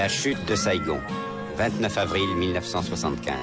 La chute de Saigon, 29 avril 1975.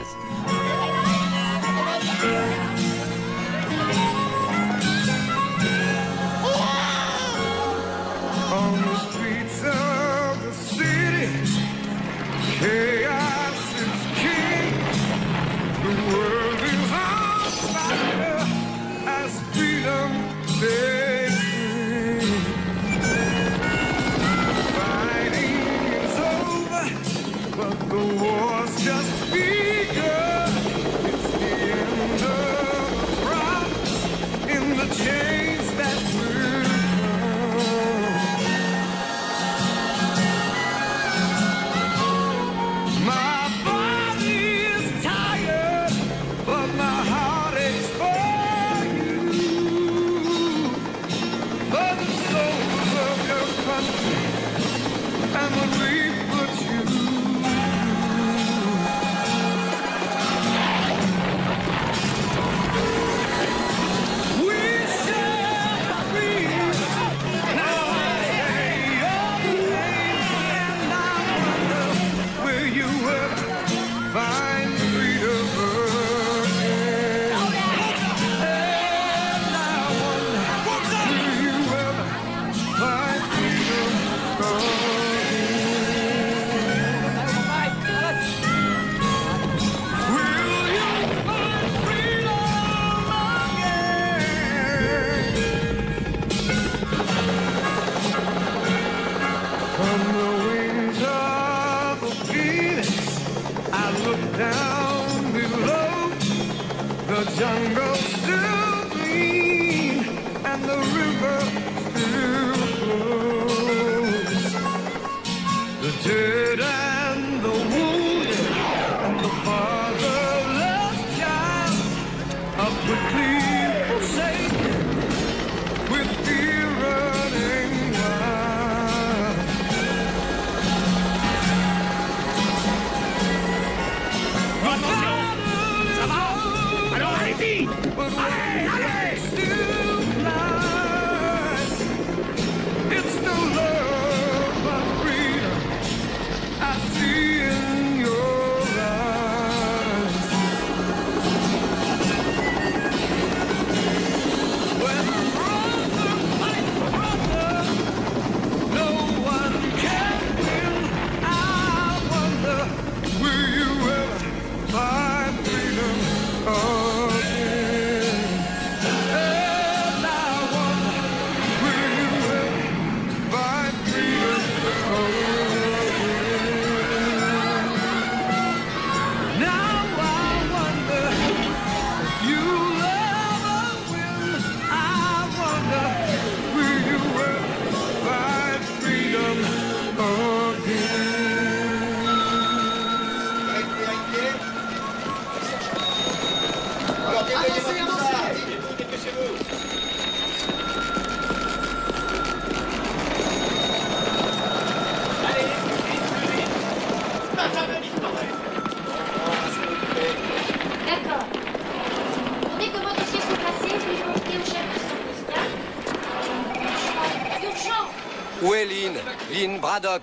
Où est Lynn? Lynn Braddock?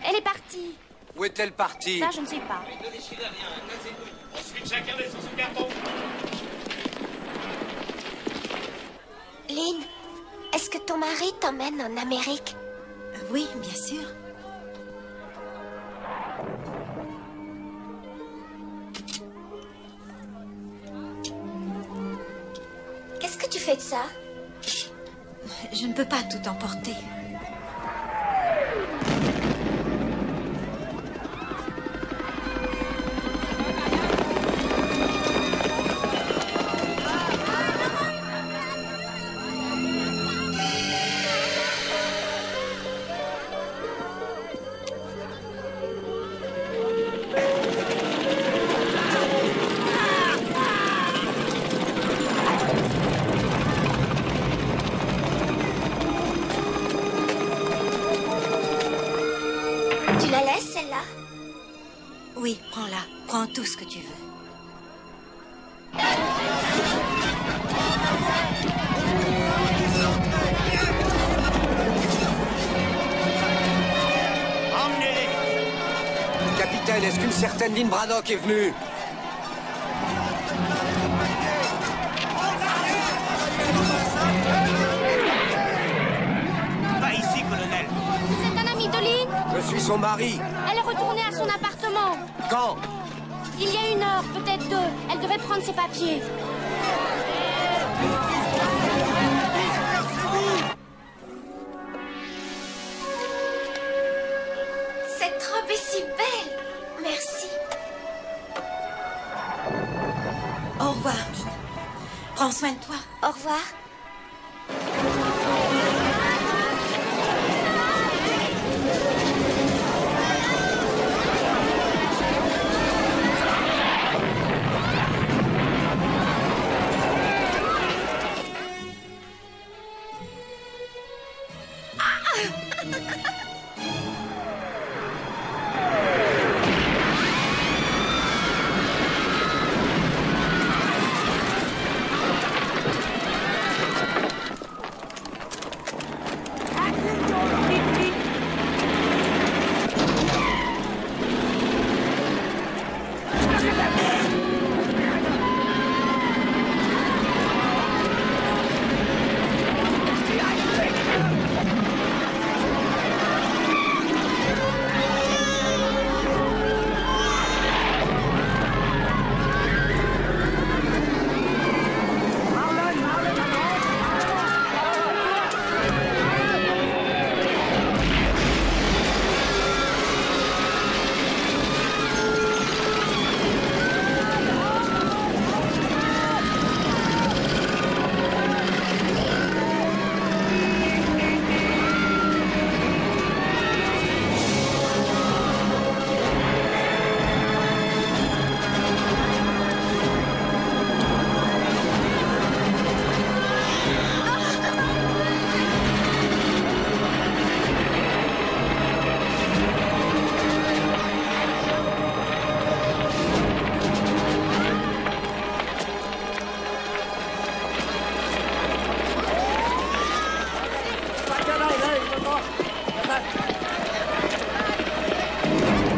Elle est partie. Où est-elle partie? Ça, je ne sais pas. Ensuite, chacun laisse son carton. Lynn, est-ce que ton mari t'emmène en Amérique? Oui, bien sûr. Qu'est-ce que tu fais de ça? Je ne peux pas tout emporter. Tu la laisses, celle-là? Oui, prends-la. Prends tout ce que tu veux. Emmenez-les. Capitaine, est-ce qu'une certaine Lynn Braddock est venue? Pas ici, colonel. Vous êtes un ami de Lynn? Je suis son mari. Elle est retournée à son appartement. Quand? Il y a 1 heure, peut-être 2. Elle devait prendre ses papiers. Cette robe est si belle. Merci. Au revoir, Mine. Prends soin de toi. Au revoir.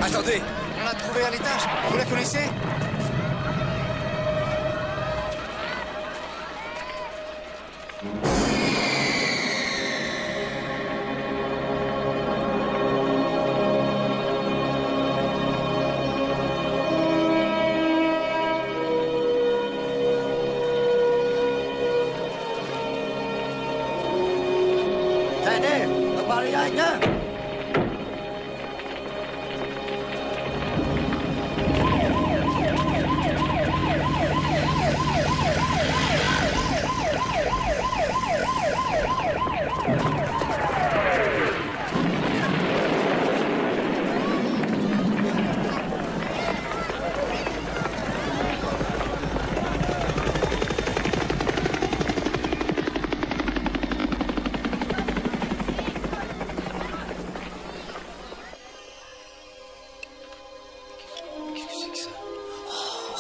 Attendez, on l'a trouvée à l'étage. Vous la connaissez? Tenez, on va parler avec eux.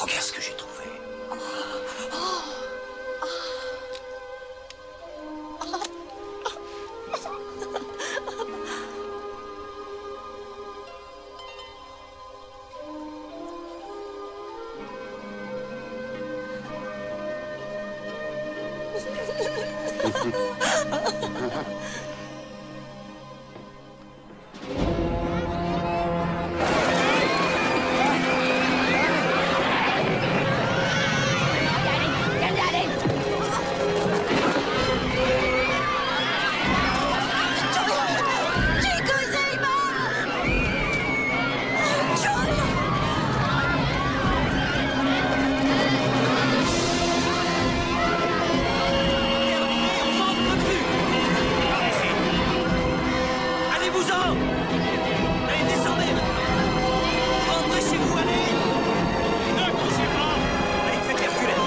Regarde ce que j'ai trouvé. Allez-vous-en! Allez, descendez! Rentrez chez vous, allez! Ne poussez pas! Allez, faites les reculer!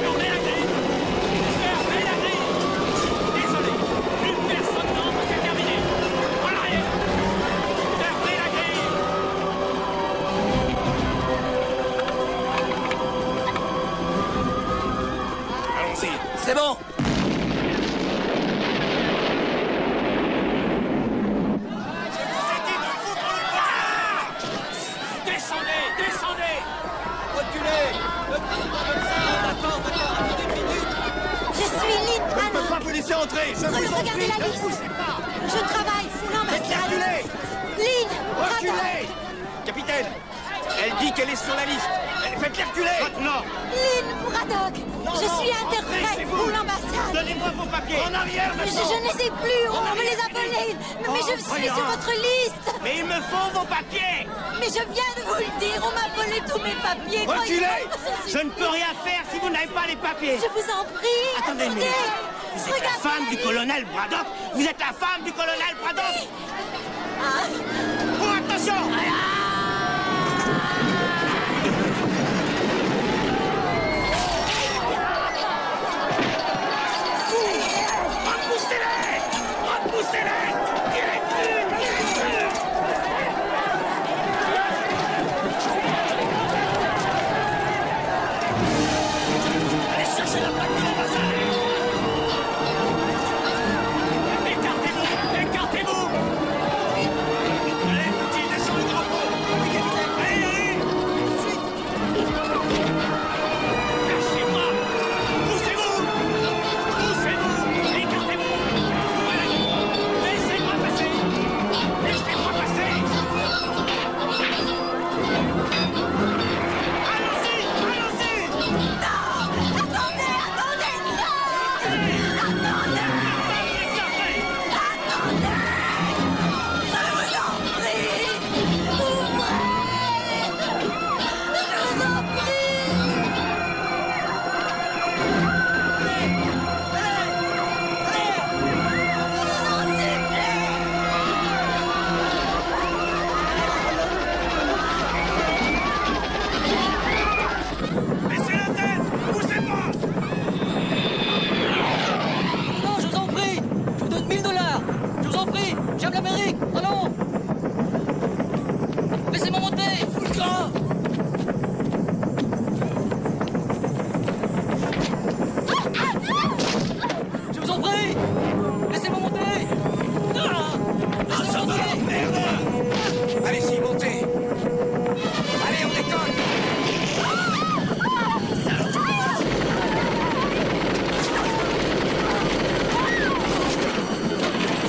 Fermez la grille! Fermez la grille! Désolé, plus personne n'entre, c'est terminé! En arrière! Fermez la grille! Allons-y! C'est bon. entrer. Je vous en Regardez prie, la ne liste. poussez pas. Je travaille sous Faites-les l'ambassade. reculer. Lynn, Braddock. Reculez. Capitaine, elle dit qu'elle est sur la liste. Faites-les reculer. Maintenant. Lynn, Braddock. Je suis interprète pour l'ambassade. Donnez-moi vos papiers. En arrière, Je ne les ai plus, on me les a volés. Mais je suis sur votre liste. Mais il me faut vos papiers. Mais je viens de vous le dire, on m'a volé tous mes papiers. Reculez. Croyez-moi, Je ne peux rien faire si vous n'avez pas les papiers. Je vous en prie. Attendez une minute. Vous êtes la Regardez femme la du liste. colonel Braddock. Vous êtes la femme du colonel Braddock. Ah. Oh, attention. Repoussez-les. Repoussez-les. Tirez dessus. Tirez dessus. Allez chercher la plaque de l'ambassade. Écartez-vous. Écartez-vous. Allez, petit, descends le drapeau. Allez, allez. Lâchez-moi. Poussez-vous. Poussez-vous. Écartez-vous. Laissez-moi passer. Laissez-moi passer. Allons-y, allons-y. Attendez, attendez, non. Laissez entrer. Je vous en prie. Ouvrez. Je vous en prie. Je vous en supplie. Baissez la tête. Poussez pas. Non, je vous en prie. Je vous donne $1000. Je vous en prie. J'aime l'Amérique. Oh non. Laissez-moi monter. Fous le camp. Je vous en prie. Laissez-moi monter. Ah. Laissez-moi monter. Merde. Allez-y, montez. Allez, on décolle.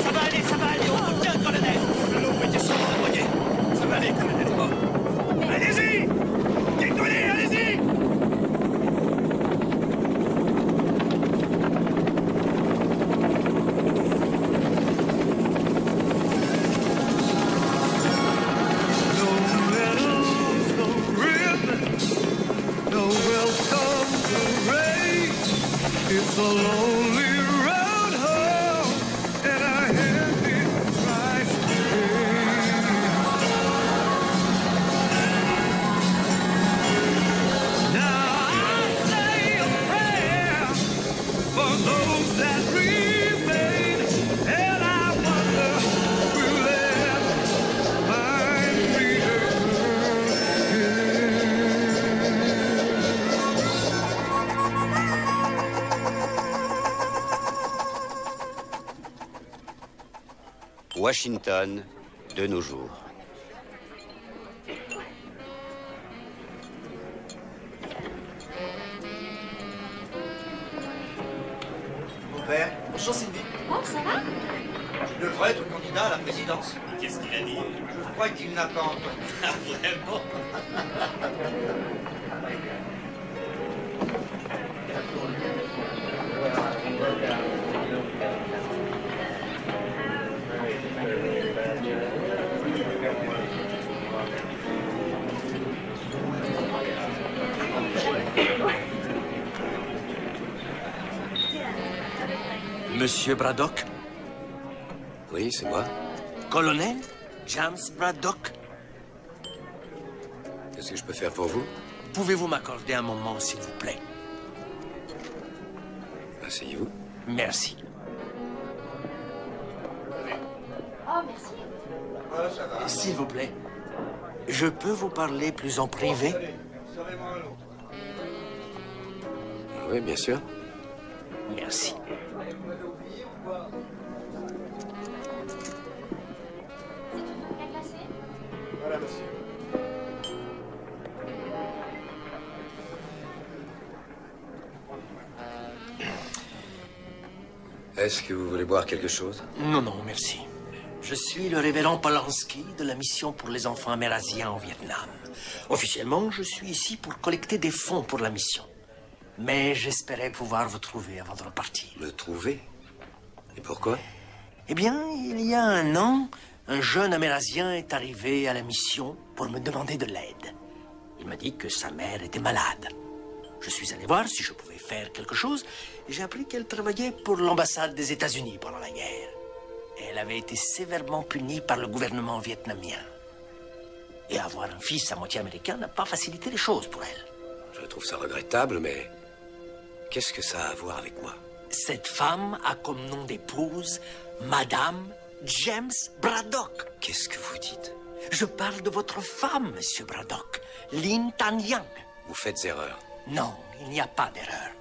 Ça va aller, on vous tient, colonel. L'eau était sur le noyer. Ça va aller, colonel. Allez-y. Décollez, allez-y. No welcome to rain. It's a lonely road home, and I have it twice Now I say a prayer for those that remain, and I wonder will ever find me again. Washington, de nos jours. Mon père. Bonjour, Sylvie. Oh, ça va? Tu devrais être candidat à la présidence. Qu'est-ce qu'il a dit? Je crois qu'il n'a pas entendu. Ah, vraiment? Monsieur Braddock? Oui, c'est moi. Colonel James Braddock? Qu'est-ce que je peux faire pour vous? Pouvez-vous m'accorder un moment, s'il vous plaît? Asseyez-vous. Merci. Oh, merci. S'il vous plaît, je peux vous parler plus en privé? Oui, bien sûr. Merci. Est-ce que vous voulez boire quelque chose? Non, non, merci. Je suis le révérend Polanski de la mission pour les enfants amérindiens en Vietnam. Officiellement, je suis ici pour collecter des fonds pour la mission. Mais j'espérais pouvoir vous trouver avant de repartir. Me trouver? Et pourquoi? Eh bien, il y a un an, un jeune Amérindien est arrivé à la mission pour me demander de l'aide. Il m'a dit que sa mère était malade. Je suis allé voir si je pouvais faire quelque chose et j'ai appris qu'elle travaillait pour l'ambassade des États-Unis pendant la guerre. Et elle avait été sévèrement punie par le gouvernement vietnamien. Et avoir un fils à moitié américain n'a pas facilité les choses pour elle. Je trouve ça regrettable, mais qu'est-ce que ça a à voir avec moi? Cette femme a comme nom d'épouse Madame James Braddock. Qu'est-ce que vous dites? Je parle de votre femme, Monsieur Braddock, Lin Tan Yang. Vous faites erreur. Non, il n'y a pas d'erreur.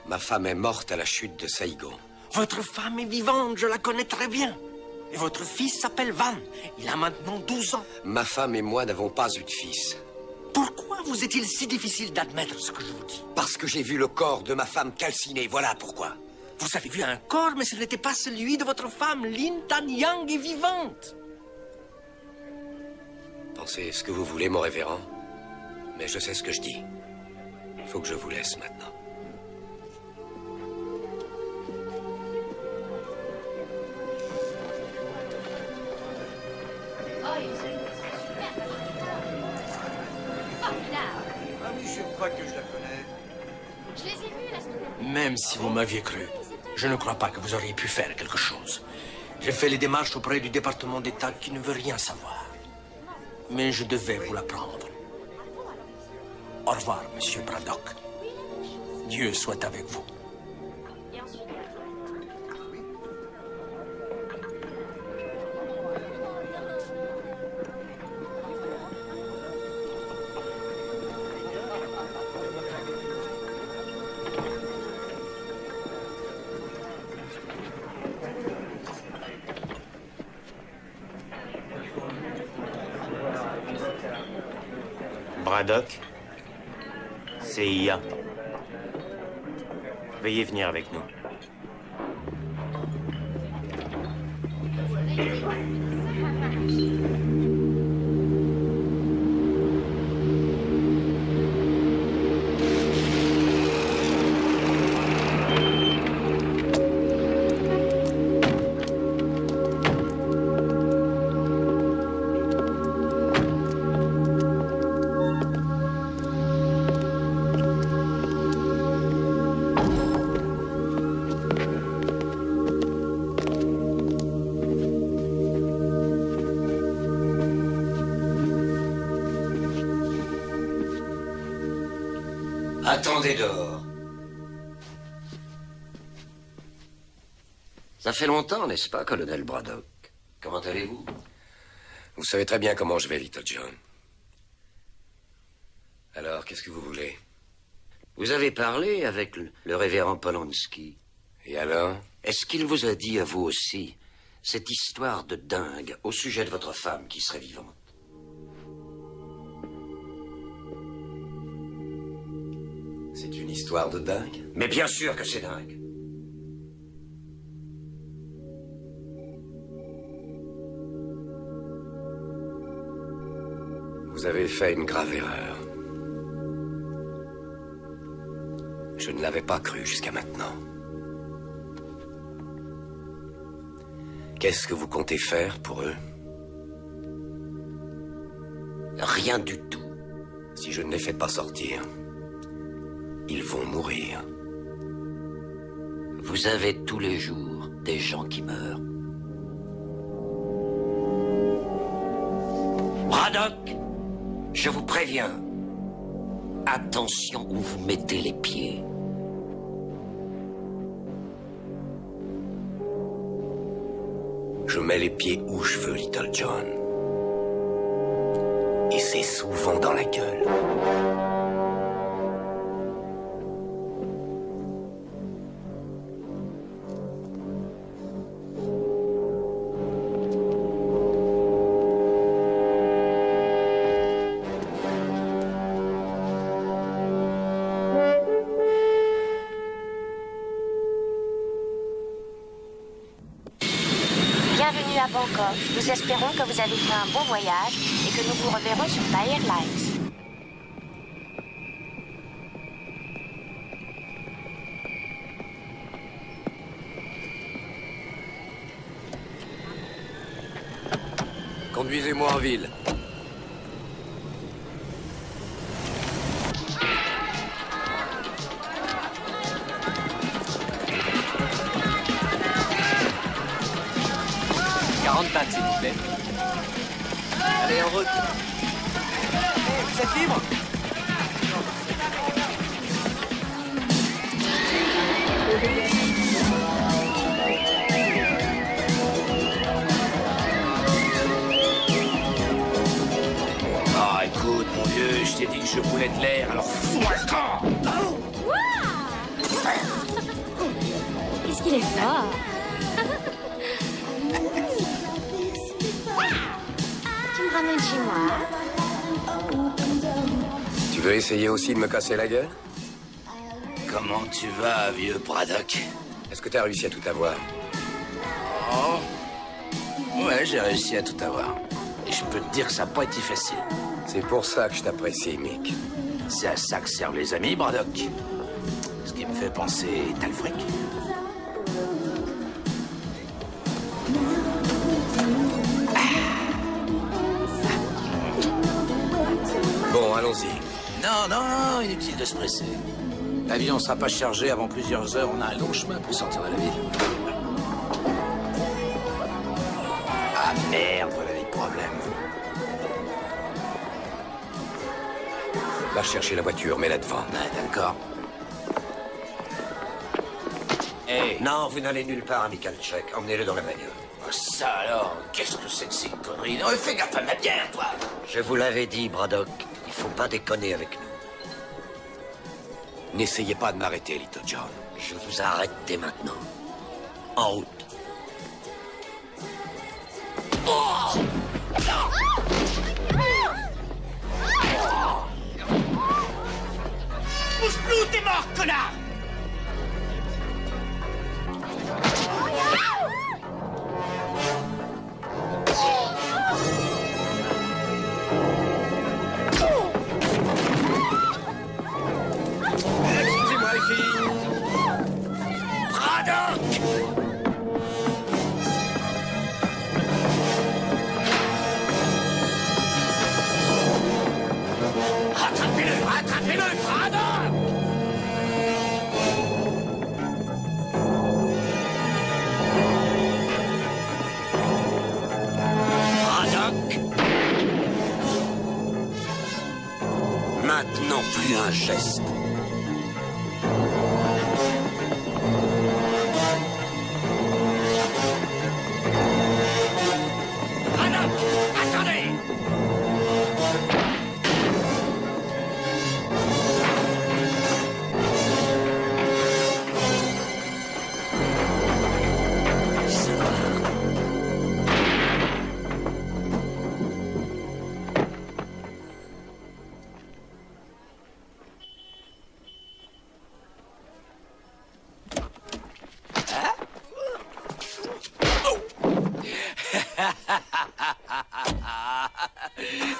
Ma femme est morte à la chute de Saïgon. Votre femme est vivante, je la connais très bien. Et votre fils s'appelle Van. Il a maintenant 12 ans. Ma femme et moi n'avons pas eu de fils. Pourquoi vous est-il si difficile d'admettre ce que je vous dis? Parce que j'ai vu le corps de ma femme calciné, voilà pourquoi. Vous avez vu un corps, mais ce n'était pas celui de votre femme. Lin Tan Yang est vivante. Pensez ce que vous voulez, mon révérend. Mais je sais ce que je dis. Il faut que je vous laisse maintenant. Ah oui, je crois que je la connais. Je les ai vus la semaine dernière. Même si vous m'aviez cru, je ne crois pas que vous auriez pu faire quelque chose. J'ai fait les démarches auprès du département d'État qui ne veut rien savoir. Mais je devais vous l'apprendre. Au revoir, Monsieur Braddock. Dieu soit avec vous. Braddock, CIA. Veuillez venir avec nous. Attendez dehors. Ça fait longtemps, n'est-ce pas, colonel Braddock? Comment allez-vous? Vous savez très bien comment je vais, Little John. Alors, qu'est-ce que vous voulez? Vous avez parlé avec le révérend Polanski. Et alors? Est-ce qu'il vous a dit à vous aussi cette histoire de dingue au sujet de votre femme qui serait vivante? C'est une histoire de dingue? Mais bien sûr que c'est dingue. Vous avez fait une grave erreur. Je ne l'avais pas cru jusqu'à maintenant. Qu'est-ce que vous comptez faire pour eux? Rien du tout. Si je ne les fais pas sortir, ils vont mourir. Vous avez tous les jours des gens qui meurent. Braddock, je vous préviens. Attention où vous mettez les pieds. Je mets les pieds où je veux, Little John. Et c'est souvent dans la gueule. bienvenue à Bangkok. Nous espérons que vous avez fait un bon voyage et que nous vous reverrons sur Thai Airlines. Conduisez-moi en ville. S'il vous plaît. Allez, en route. Vous êtes libre? Ah, écoute, mon vieux, je t'ai dit que je voulais de l'air, alors fous-moi le camp! Qu'est-ce qu'il est fort. Tu me ramènes chez moi? Tu veux essayer aussi de me casser la gueule? Comment tu vas, vieux Braddock? Est-ce que t'as réussi à tout avoir? Oh. Ouais, j'ai réussi à tout avoir. Et je peux te dire que ça n'a pas été facile. C'est pour ça que je t'apprécie, Mick. C'est à ça que servent les amis, Braddock. Ce qui me fait penser, t'as le fric? Bon, allons-y. Non, inutile de se presser. L'avion sera pas chargé avant plusieurs heures. On a un long chemin pour sortir de la ville. Ah merde, voilà les problèmes. Va chercher la voiture, mets-la devant. Ouais, d'accord. Hey. Non, vous n'allez nulle part, amical Tchèque. Emmenez-le dans la bagnole. Oh, ça alors, qu'est-ce que c'est que ces conneries? Non, fais gaffe à ma bière, toi. Je vous l'avais dit, Braddock. Il faut pas déconner avec nous. N'essayez pas de m'arrêter, Little John. Je vous arrête dès maintenant. En route. Oh! Pousse-nous, t'es mort, connard! Excusez-moi, les filles. Braddock! Rattrapez-le, Braddock! Braddock. Maintenant, plus un geste. Braddock, attendez!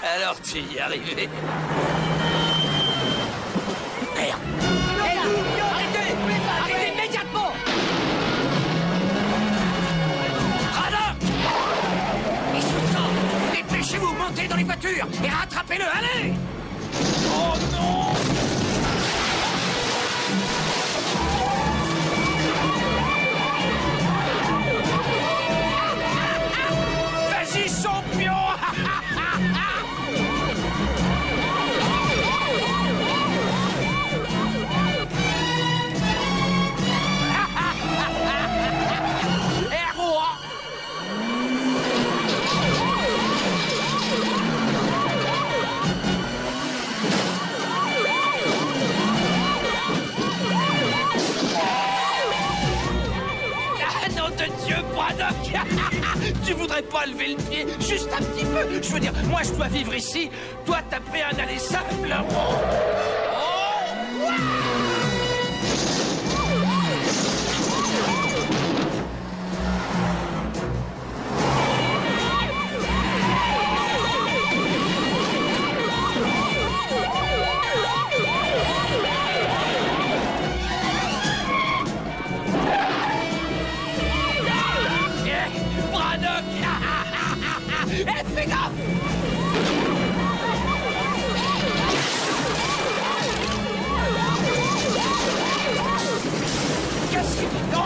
Alors tu y es arrivé. Merde. Arrêtez! Arrêtez immédiatement! Braddock! Il se tend. Dépêchez-vous, montez dans les voitures et rattrapez-le, allez! Oh non! Vas-y, champion! Ah, nom de Dieu, Braddock! Tu voudrais pas lever le pied juste un petit peu? Je veux dire, moi je dois vivre ici. Toi, t'as pris un aller simple. Oh! Eh, fais gaffe! Qu'est-ce qu'il fait? Oh!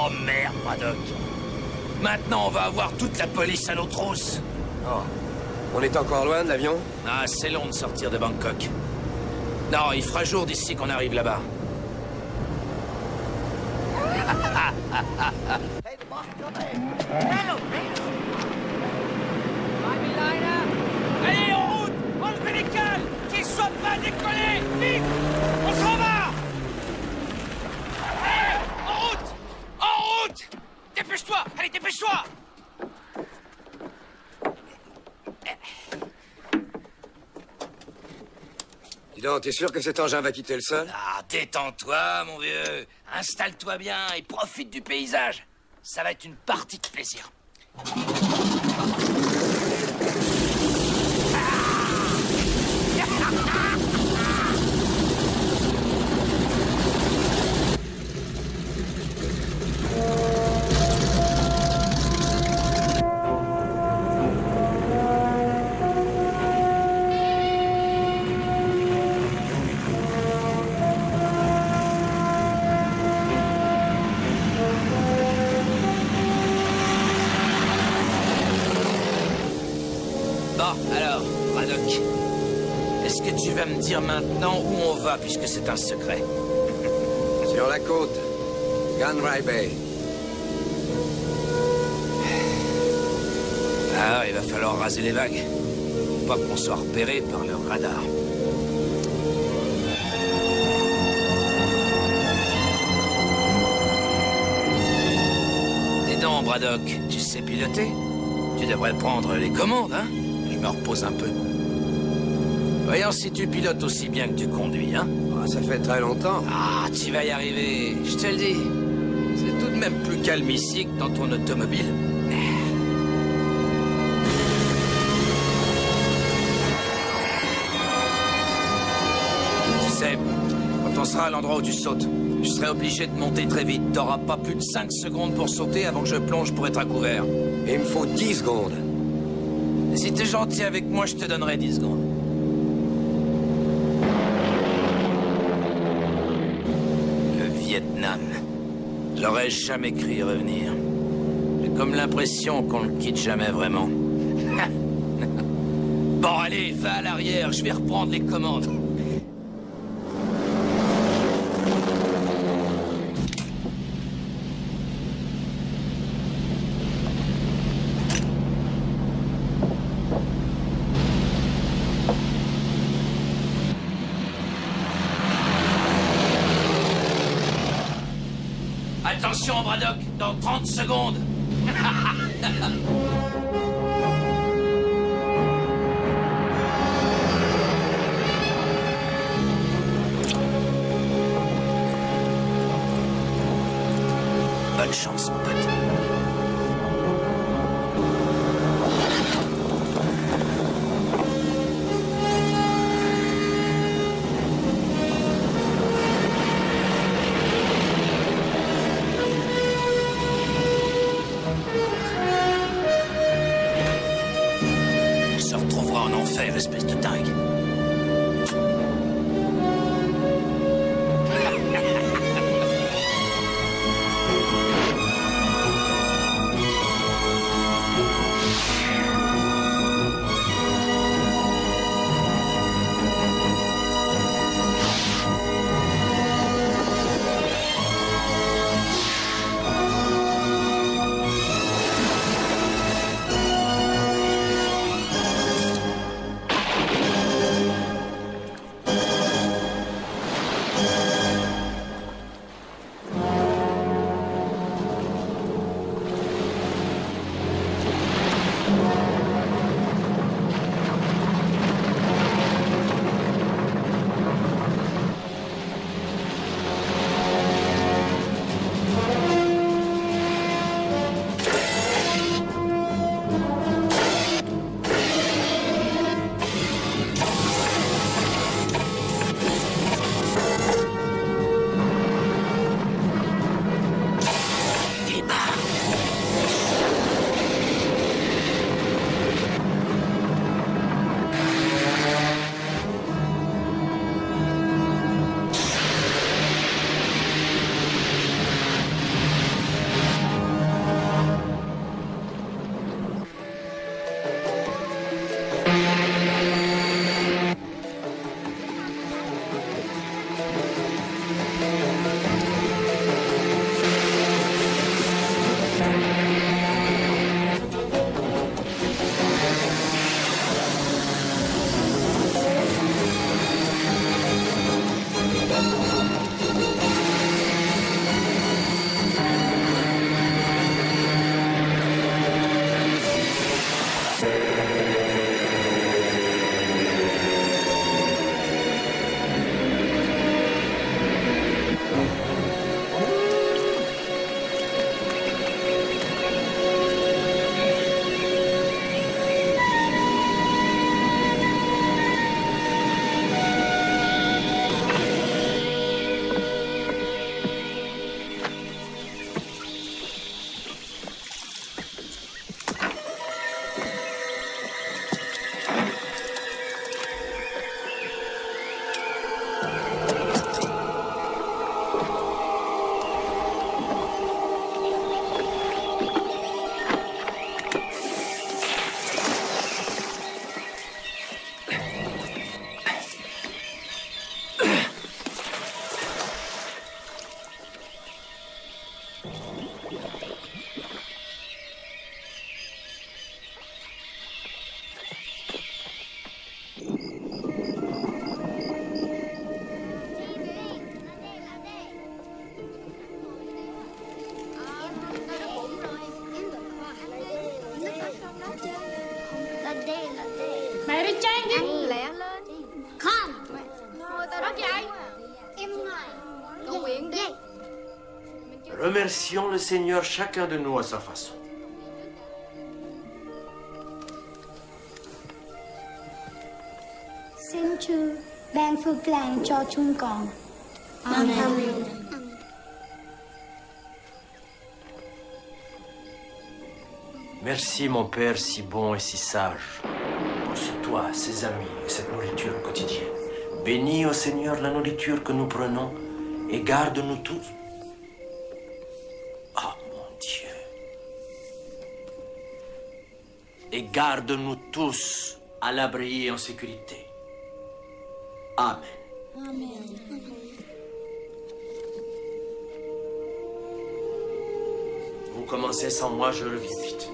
Oh merde, Braddock. Maintenant, on va avoir toute la police à nos trousses. Oh. On est encore loin de l'avion? Ah, c'est long de sortir de Bangkok. Non, il fera jour d'ici qu'on arrive là-bas. Allez, en route! Enlevez les cales! Qu'ils soient pas décollés! Vite! On s'en va! Allez! En route! En route! Dépêche-toi! Allez, dépêche-toi! Dis donc, t'es sûr que cet engin va quitter le sol? Ah, détends-toi, mon vieux. Installe-toi bien et profite du paysage. Ça va être une partie de plaisir. Bon, alors, Braddock, est-ce que tu vas me dire maintenant où on va, puisque c'est un secret? Sur la côte. Gunray Bay. Ah, il va falloir raser les vagues. Pas qu'on soit repéré par leur radar. Dis donc, Braddock, tu sais piloter? Tu devrais prendre les commandes, hein? Je me repose un peu. Voyons si tu pilotes aussi bien que tu conduis, hein? Ah, ça fait très longtemps. Ah, tu vas y arriver, je te le dis. C'est tout de même plus calme ici que dans ton automobile. Tu sais, quand on sera à l'endroit où tu sautes, je serai obligé de monter très vite. T'auras pas plus de 5 secondes pour sauter avant que je plonge pour être à couvert. Et il me faut 10 secondes. Si t'es gentil avec moi, je te donnerai 10 secondes. Le Vietnam. J'aurais jamais cru y revenir. J'ai comme l'impression qu'on le quitte jamais vraiment. Bon, allez, va à l'arrière, je vais reprendre les commandes. Attention, Braddock, dans 30 secondes. Bonne chance, mon pote. Espèce de dingue. Mẹ đi Trang đi. Lẹ lên. Không. Đó vậy. Em ngồi. Cầu nguyện đi. Remercions le Seigneur chacun de nous à sa façon. Xin Chúa ban phước lành cho chúng con. Amen. Merci, mon Père, si bon et si sage, pour ce toit, ces amis et cette nourriture quotidienne. Bénis, ô Seigneur, la nourriture que nous prenons et garde-nous tous. Oh, mon Dieu. Et garde-nous tous à l'abri et en sécurité. Amen. Amen. Vous commencez sans moi, je reviens vite.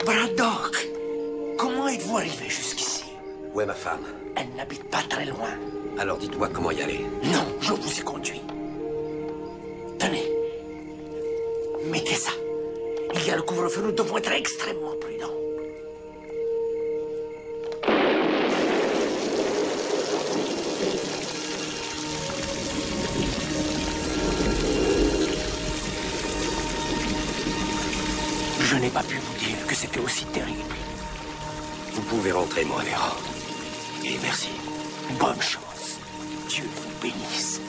Braddock, comment êtes-vous arrivé jusqu'ici? Où est ma femme? Elle n'habite pas très loin. Alors dites-moi comment y aller. Non, je vous ai conduit. Tenez. Mettez ça. Il y a le couvre-feu, nous devons être extrêmement prudents. Je n'ai pas pu vous dire que c'était aussi terrible. Vous pouvez rentrer, mon révérend. Et merci. Bonne chance. Dieu vous bénisse.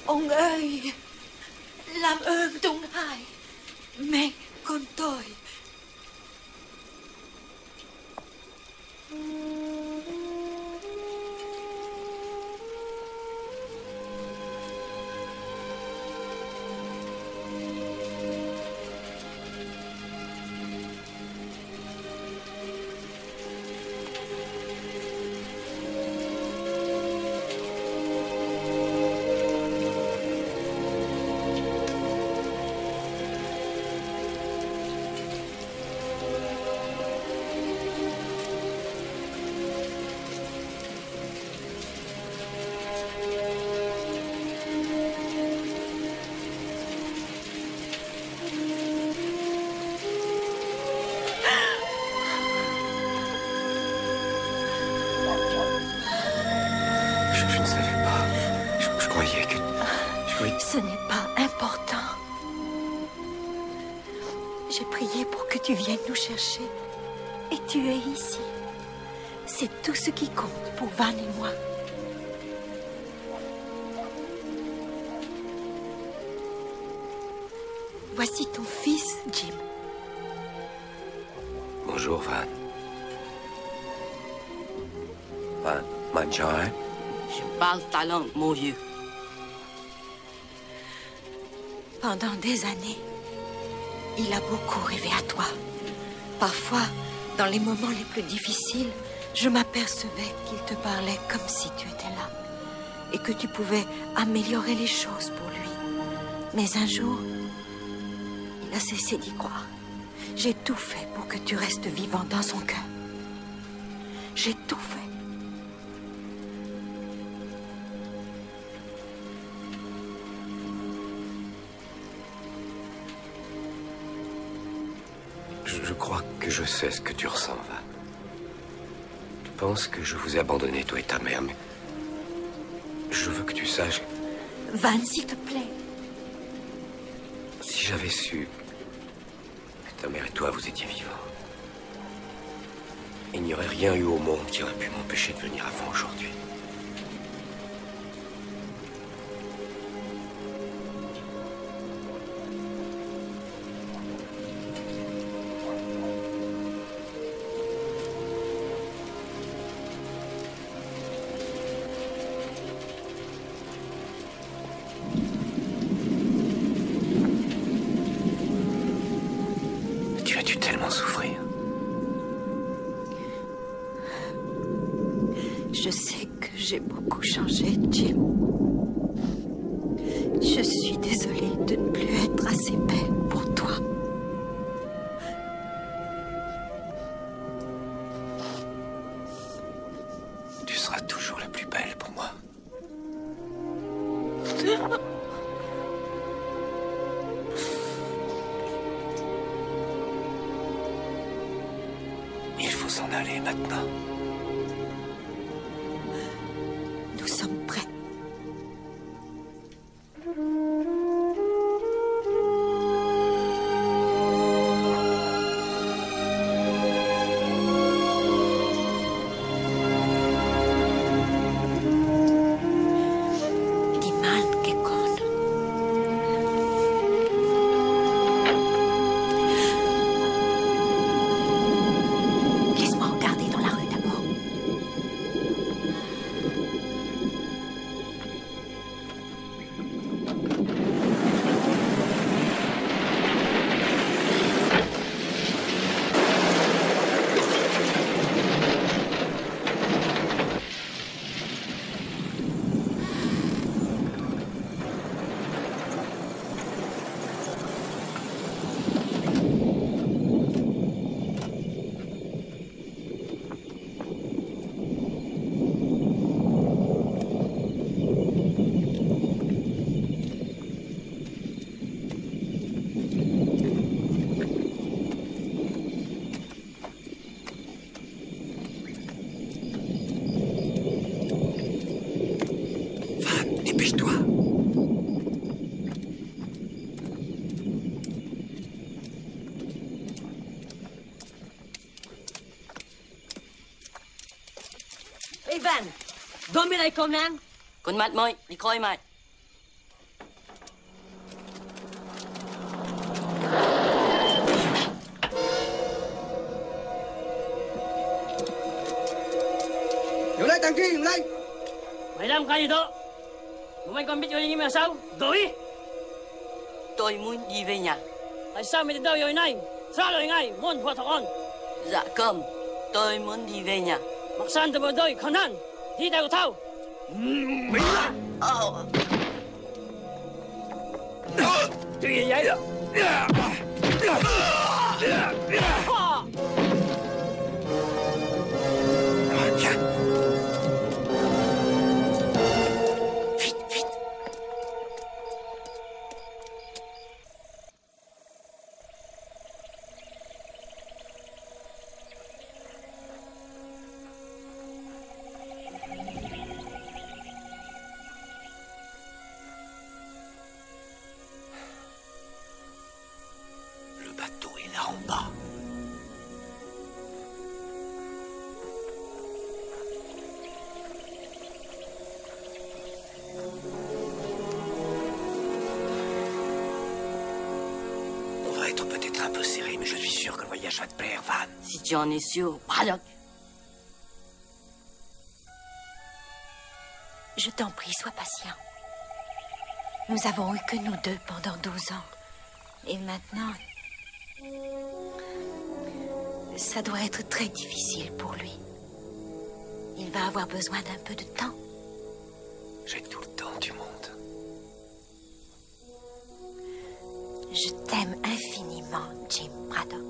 Ông ơi, làm ơn Tung Hai, mẹ con tôi. Je ne savais pas. Je croyais que... Ce n'est pas important. J'ai prié pour que tu viennes nous chercher. Et tu es ici. C'est tout ce qui compte pour Van et moi. Voici ton fils, Jim. Bonjour, Van. Van, Manjai. Je parle ta langue, mon vieux. Pendant des années, il a beaucoup rêvé à toi. Parfois, dans les moments les plus difficiles, je m'apercevais qu'il te parlait comme si tu étais là et que tu pouvais améliorer les choses pour lui. Mais un jour, il a cessé d'y croire. J'ai tout fait pour que tu restes vivant dans son cœur. J'ai tout fait. Je crois que je sais ce que tu ressens, Van. Tu penses que je vous ai abandonné, toi et ta mère, mais... Je veux que tu saches... Van, s'il te plaît. Si j'avais su que ta mère et toi, vous étiez vivants, il n'y aurait rien eu au monde qui aurait pu m'empêcher de venir à vous aujourd'hui. m'en souffrir. Je sais que j'ai beaucoup changé, Jim. Je suis désolée de ne plus être assez belle pour toi. Tu seras toujours la plus belle pour moi. Il faut s'en aller maintenant. Nous sommes prêts. Laisse-moi regarder dans la rue d'abord. Dépêche-toi. Ê Van, đôi bên này con nang. Con mặt mày, đi coi mày. Dừng lại thằng Tri, dừng lại. Mày làm cái gì đó? Bọn mày còn biết chuyện gì mà sao? Đổi. Tôi muốn đi về nhà. Tại sao mày đến đâu rồi này? Sao rồi ngay? Muốn phạt thằng con. Dạ cơm. Tôi muốn đi về nhà. Mặc san từ bờ đôi khó khăn. Đi theo thao. Mày là... Chuyện gì vậy? Le bateau est là en bas. On va être peut-être un peu serré, mais je suis sûr que le voyage va te plaire, Van. Si tu en es sûr, Braddock. Je t'en prie, sois patient. Nous avons eu que nous deux pendant 12 ans. Et maintenant, ça doit être très difficile pour lui. Il va avoir besoin d'un peu de temps. J'ai tout le temps du monde. Je t'aime infiniment, Jim Braddock.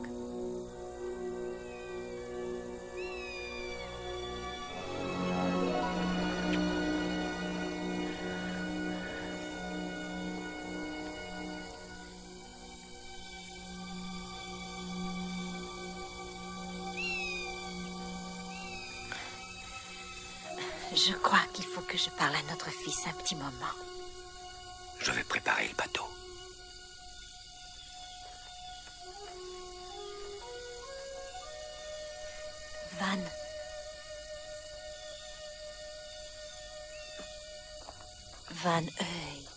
Je crois qu'il faut que je parle à notre fils un petit moment. Je vais préparer le bateau. Van. Van Heuil.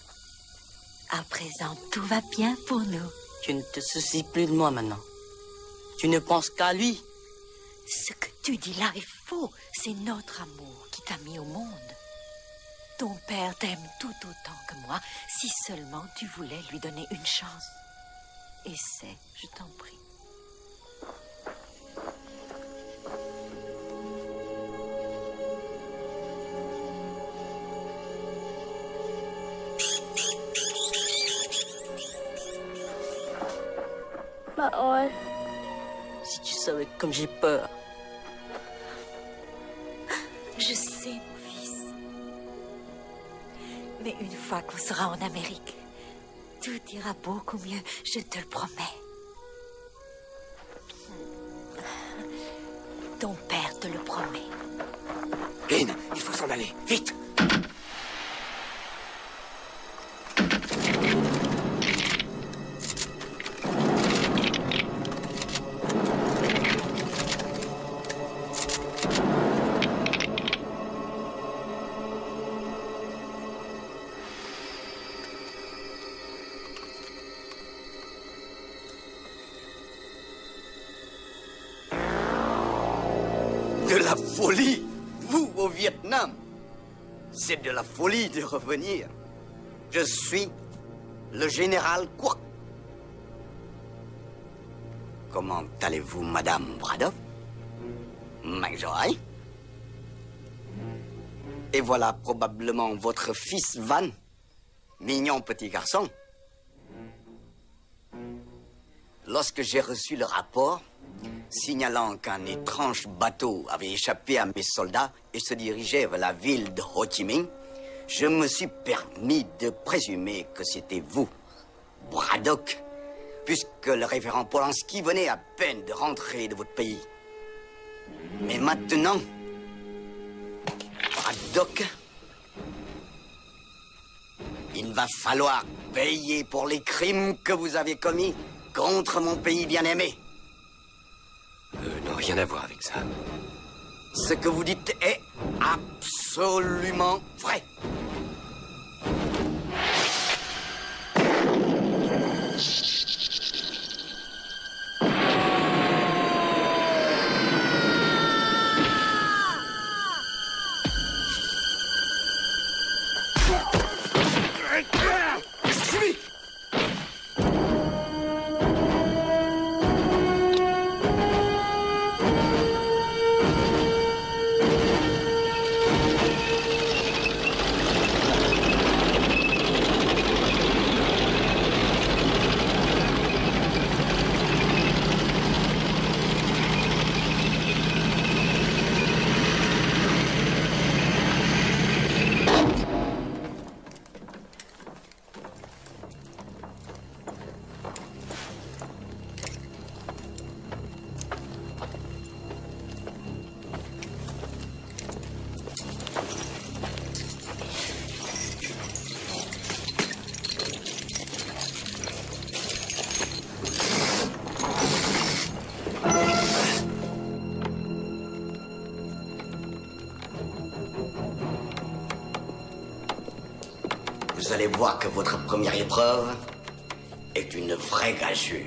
À présent, tout va bien pour nous. Tu ne te soucies plus de moi maintenant. Tu ne penses qu'à lui. Ce que tu dis là est faux. C'est notre amour qui t'a mis au monde. Ton père t'aime tout autant que moi, si seulement tu voulais lui donner une chance. Essaie, je t'en prie. Si tu savais comme j'ai peur. Je sais, mon fils. Mais une fois qu'on sera en Amérique, tout ira beaucoup mieux, je te le promets. Ton père te le promet. Lynn, il faut s'en aller, vite. De la folie, vous au Vietnam. C'est de la folie de revenir. Je suis le général Quoc. Comment allez-vous, Madame Braddock? M'enjoy. Et voilà probablement votre fils Van, mignon petit garçon. Lorsque j'ai reçu le rapport, signalant qu'un étrange bateau avait échappé à mes soldats et se dirigeait vers la ville de Ho Chi Minh, je me suis permis de présumer que c'était vous, Braddock, puisque le révérend Polanski venait à peine de rentrer de votre pays. Mais maintenant, Braddock, il va falloir payer pour les crimes que vous avez commis contre mon pays bien-aimé. Non, rien à voir avec ça. Ce que vous dites est absolument vrai. Vous allez voir que votre première épreuve est une vraie gageure.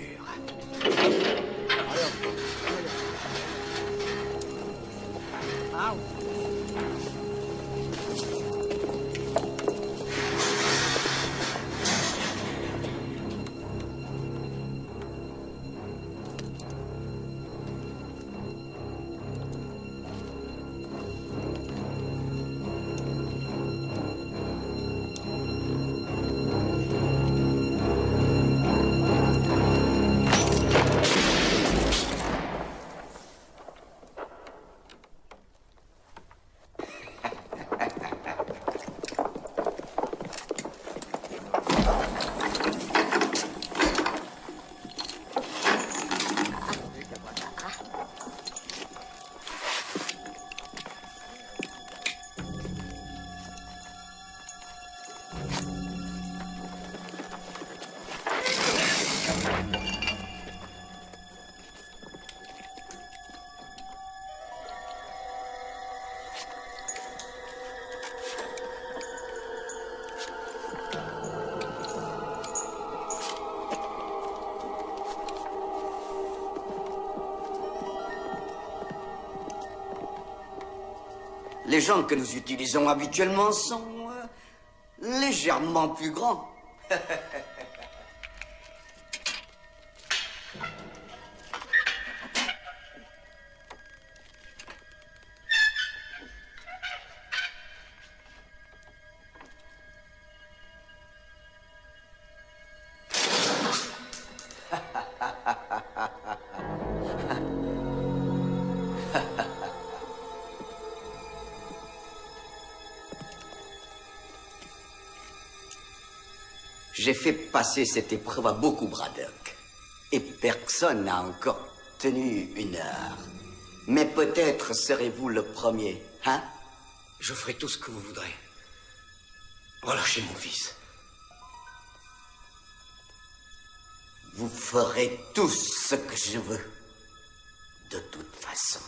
Les gens que nous utilisons habituellement sont légèrement plus grands. J'ai fait passer cette épreuve à beaucoup, Braddock. Et personne n'a encore tenu 1 heure. Mais peut-être serez-vous le premier, hein? Je ferai tout ce que vous voudrez. Relâchez mon fils. Vous ferez tout ce que je veux. De toute façon.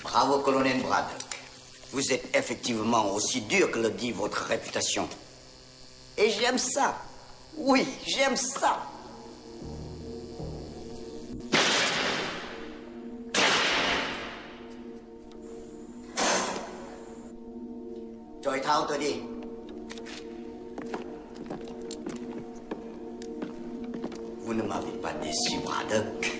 Bravo, colonel Braddock. Vous êtes effectivement aussi dur que le dit votre réputation. Et j'aime ça. Oui, j'aime ça. Choi Thao tôi đi. Vous ne m'avez pas déçu, Braddock.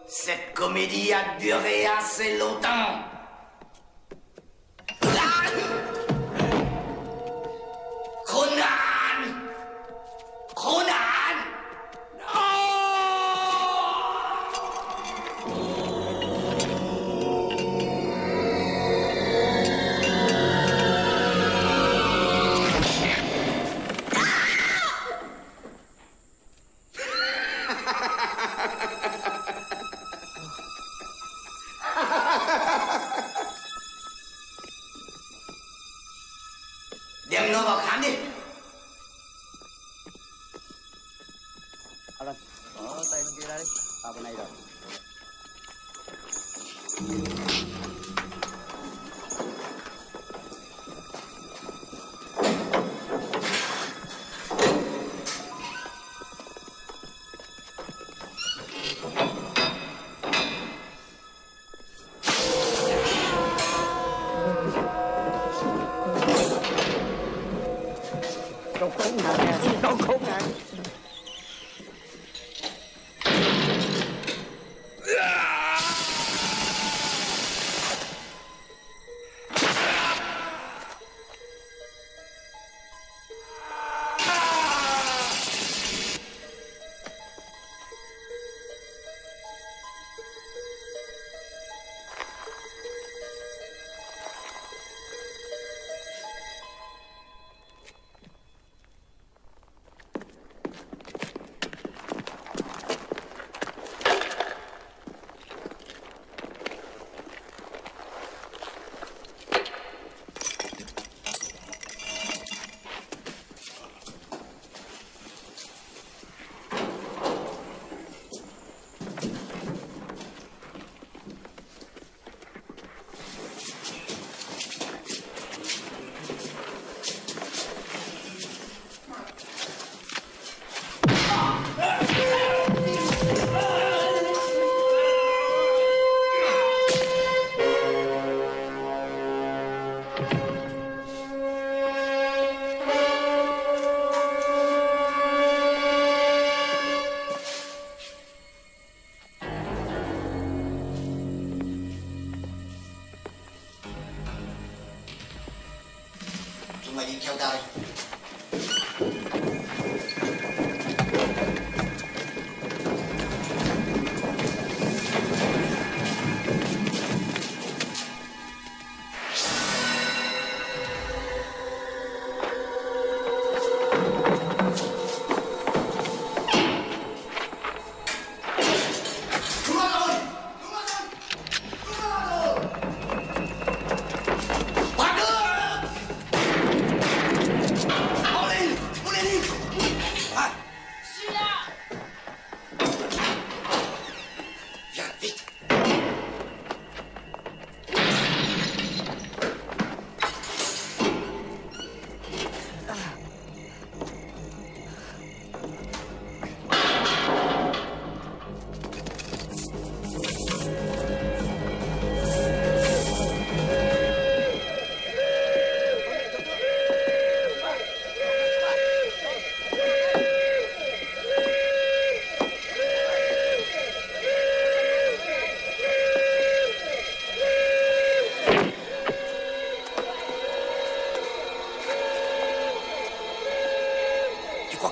Cette comédie a duré assez longtemps. Conan! Conan! Đem nó vào khám đi. Alan, tay bên kia ra đi. Vào bên này rồi. Đau khốn nạn, đau khốn nạn. theo tôi.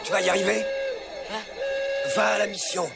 Tu vas y arriver? Va à la mission.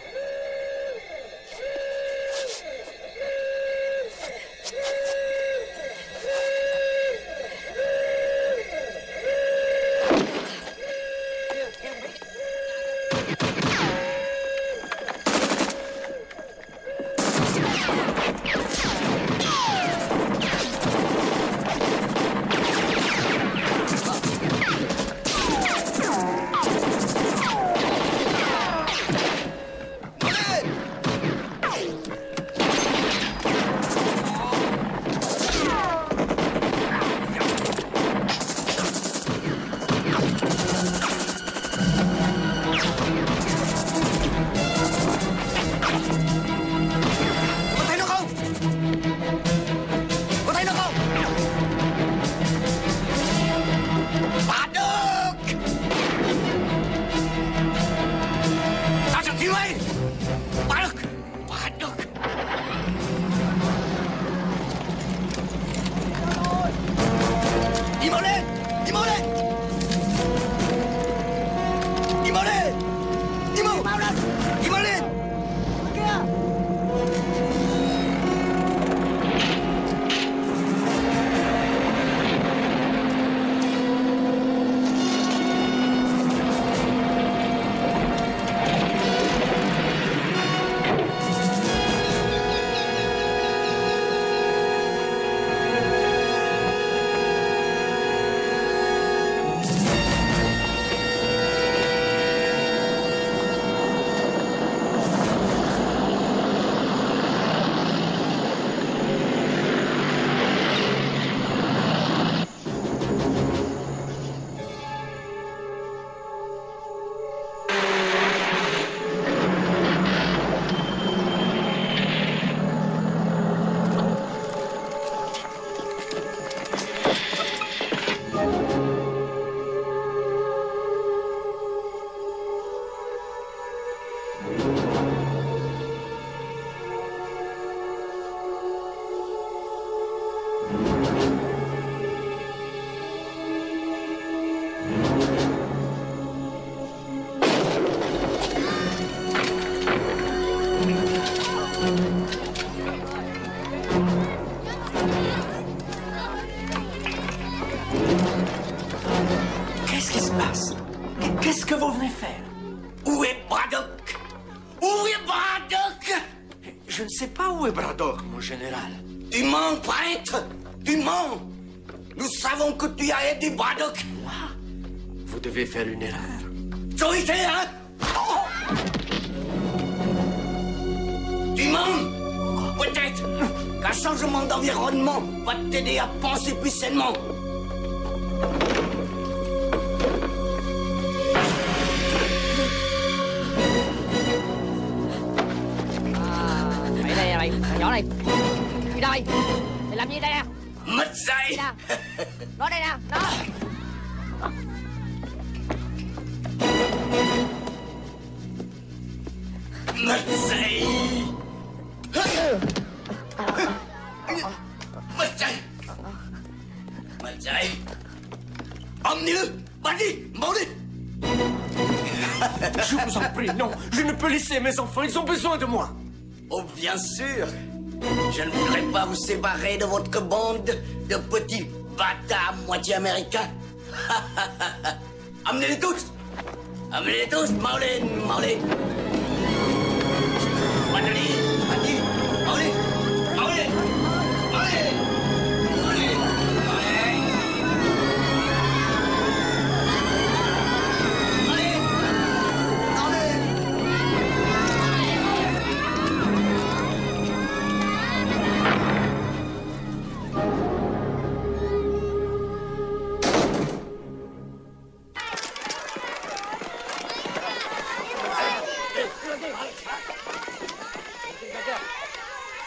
Qu'est-ce que vous venez faire? Où est Braddock? Où est Braddock? Je ne sais pas où est Braddock, mon général. Tu mens, prêtre! Tu mens! Nous savons que tu as aidé Braddock. Moi? Vous devez faire une erreur. Autorité, hein? Oh! Tu mens? Peut-être qu'un changement d'environnement va t'aider à penser plus sainement. Mày đây mày, thằng nhỏ này. Đi đây. Mày làm gì đây nè? Mất dạy. Nó đây nè, nó. Mất dạy. Mất dạy. Mất dạy. Ông Emmenez-le. Bandit, bandit. Je vous en prie, non. Je ne peux laisser mes enfants. Ils ont besoin de moi. Oh, bien sûr. Je ne voudrais pas vous séparer de votre bande de petits bâtards moitié américains. Amenez-les tous. Amenez-les tous, Marlène, Marlène. Bandit, bandit, Marlène, Marlène, Marlène, Marlène, Marlène.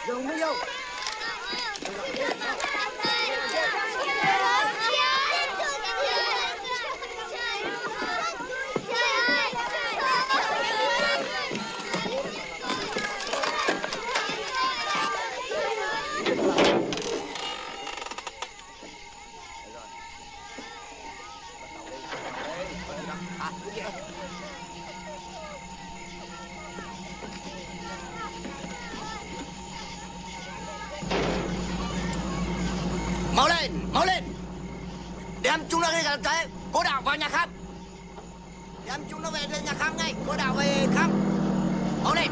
Vô mới vô. Mau lên. Đem chúng nó đi gần thế. Cô Đào vào nhà khám. Đem chúng nó về nhà khám ngay. Cô Đào về khám. Mau lên.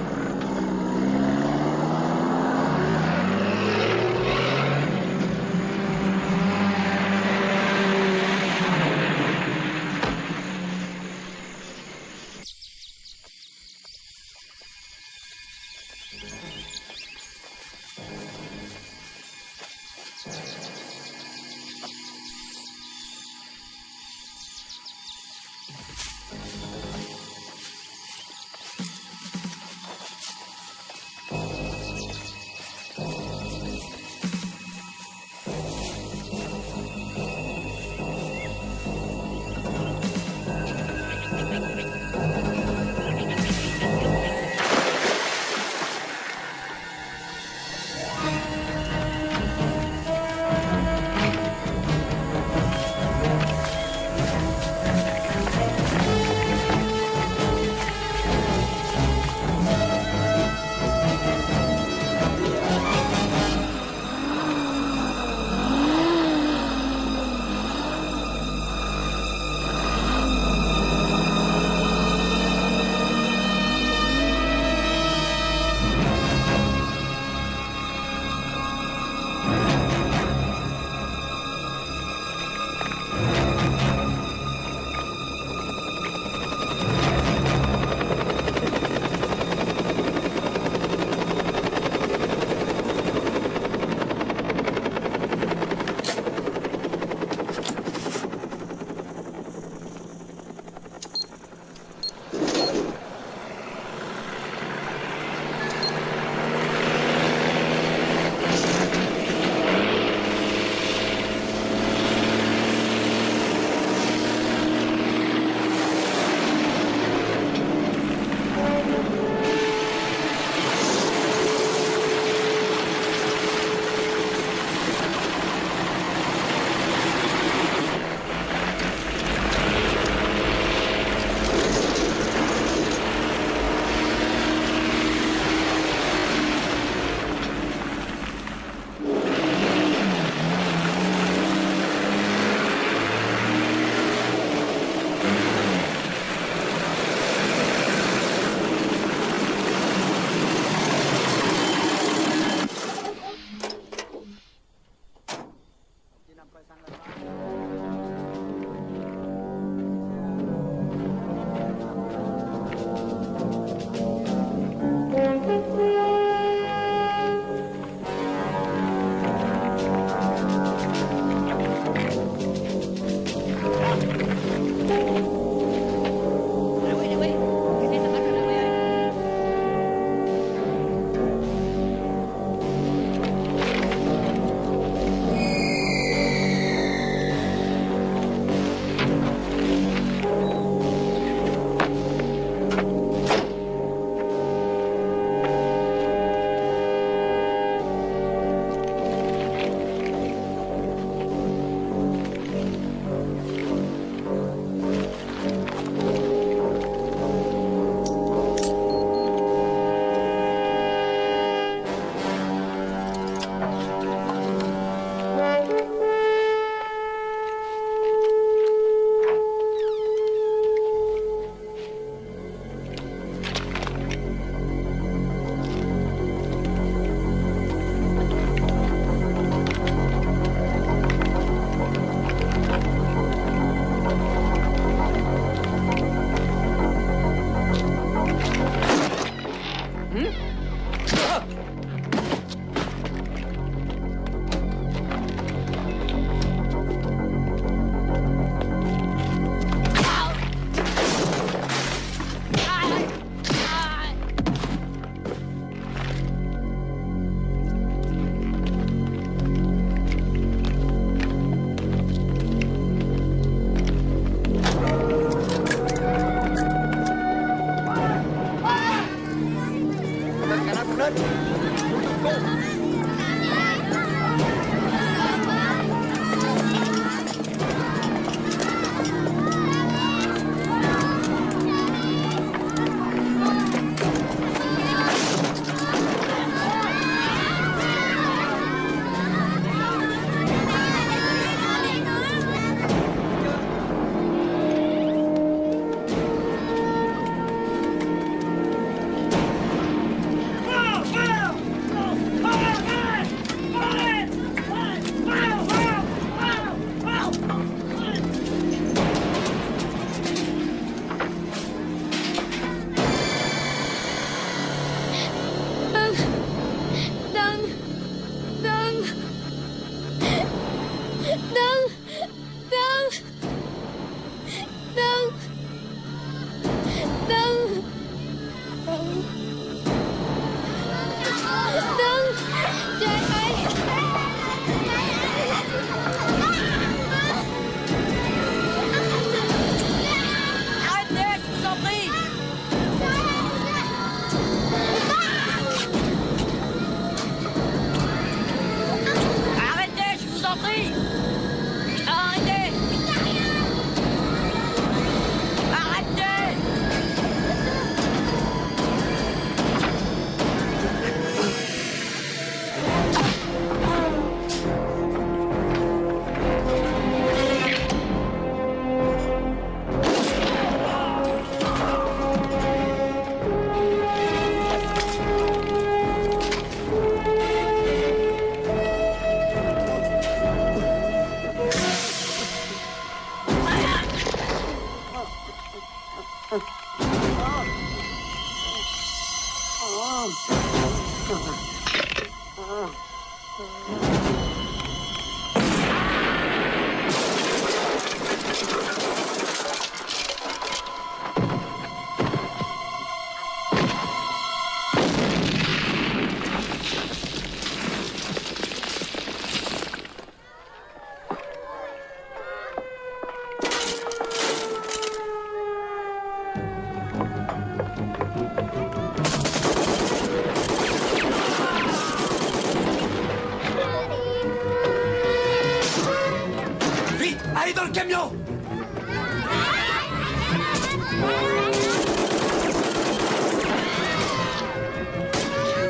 Allez dans le camion!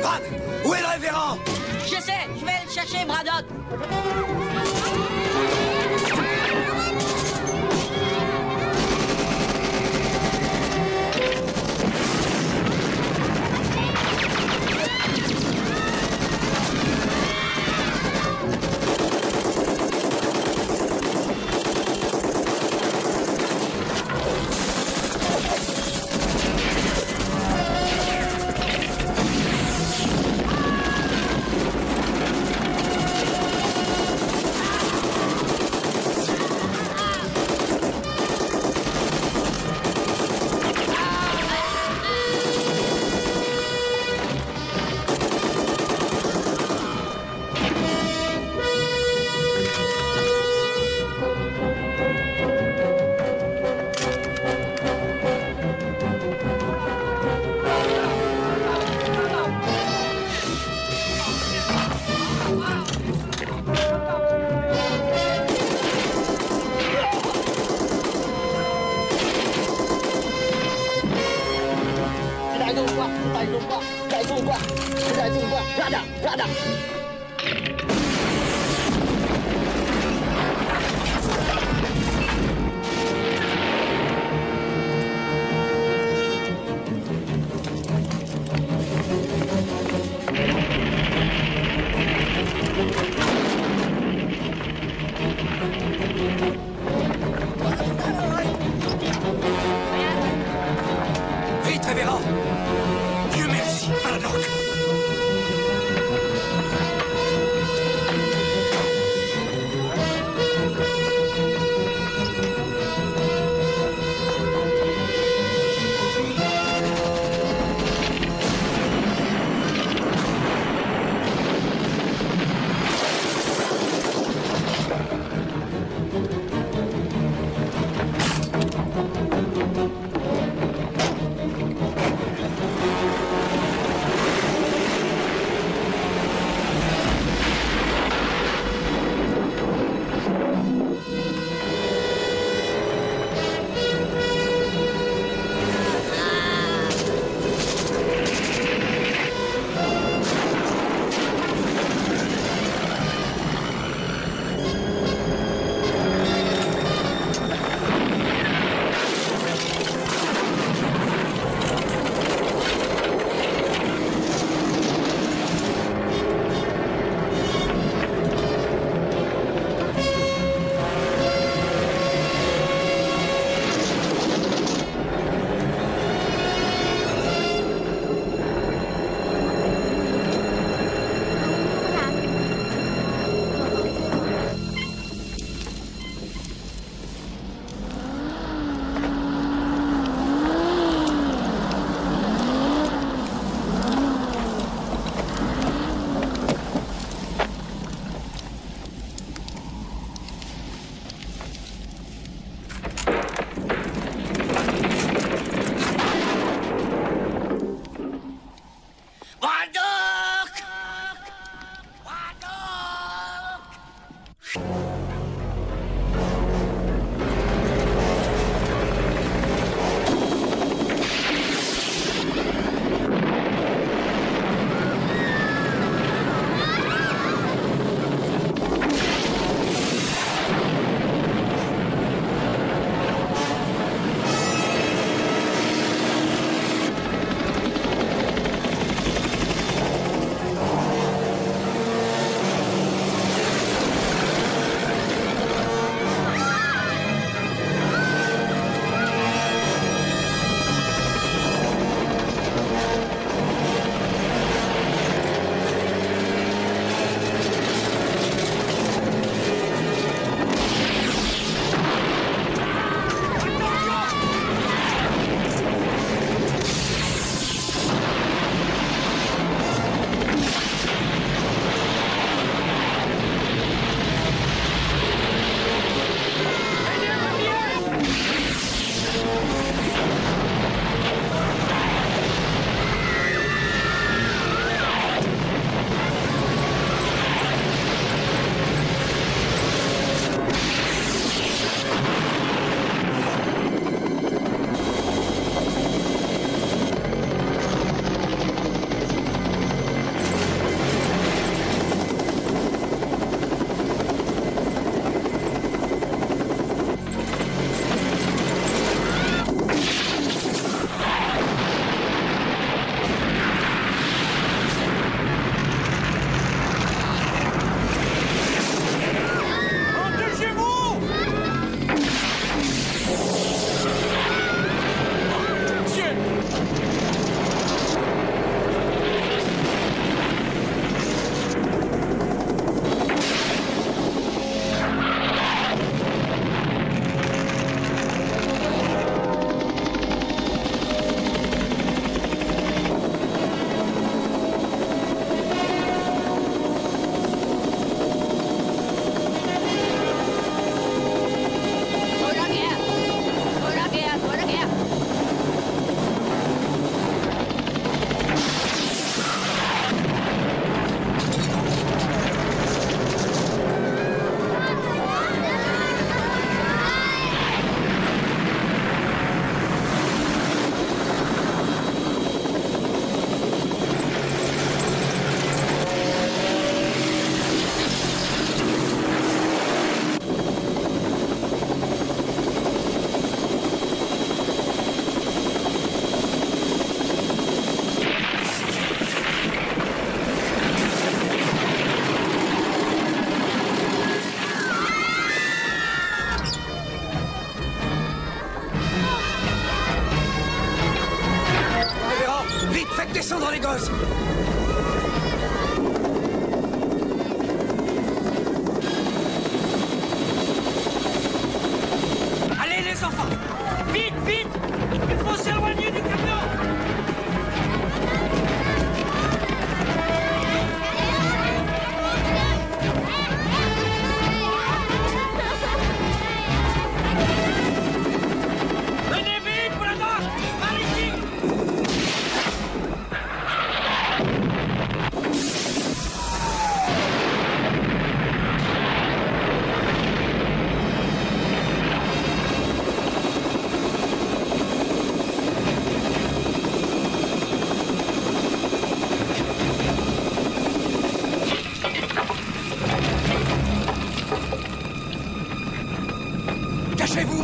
Brad, où est le révérend? Je sais, je vais le chercher, Braddock. Vite, révérend! Dieu merci, Braddock!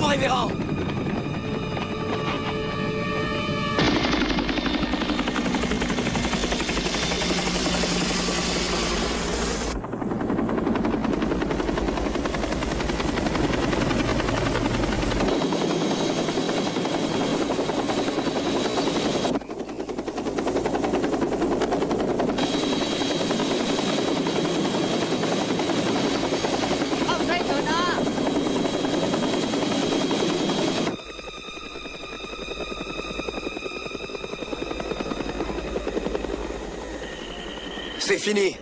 révérend. C'est fini.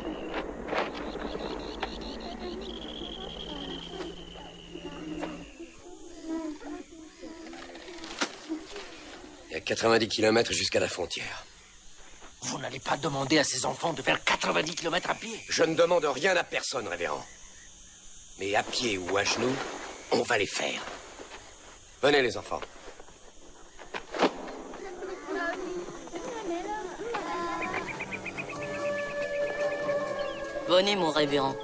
Il y a 90 km jusqu'à la frontière. Vous n'allez pas demander à ces enfants de faire 90 km à pied. Je ne demande rien à personne, révérend. Mais à pied ou à genoux, on va les faire. Venez, les enfants. Venez, mon révérend.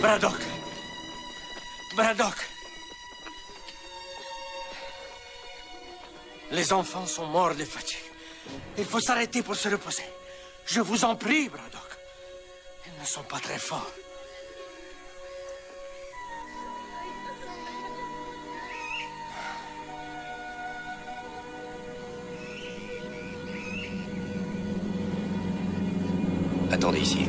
Braddock. Braddock. Les enfants sont morts de fatigue. Il faut s'arrêter pour se reposer. Je vous en prie, Braddock. Ils ne sont pas très forts. Attendez ici.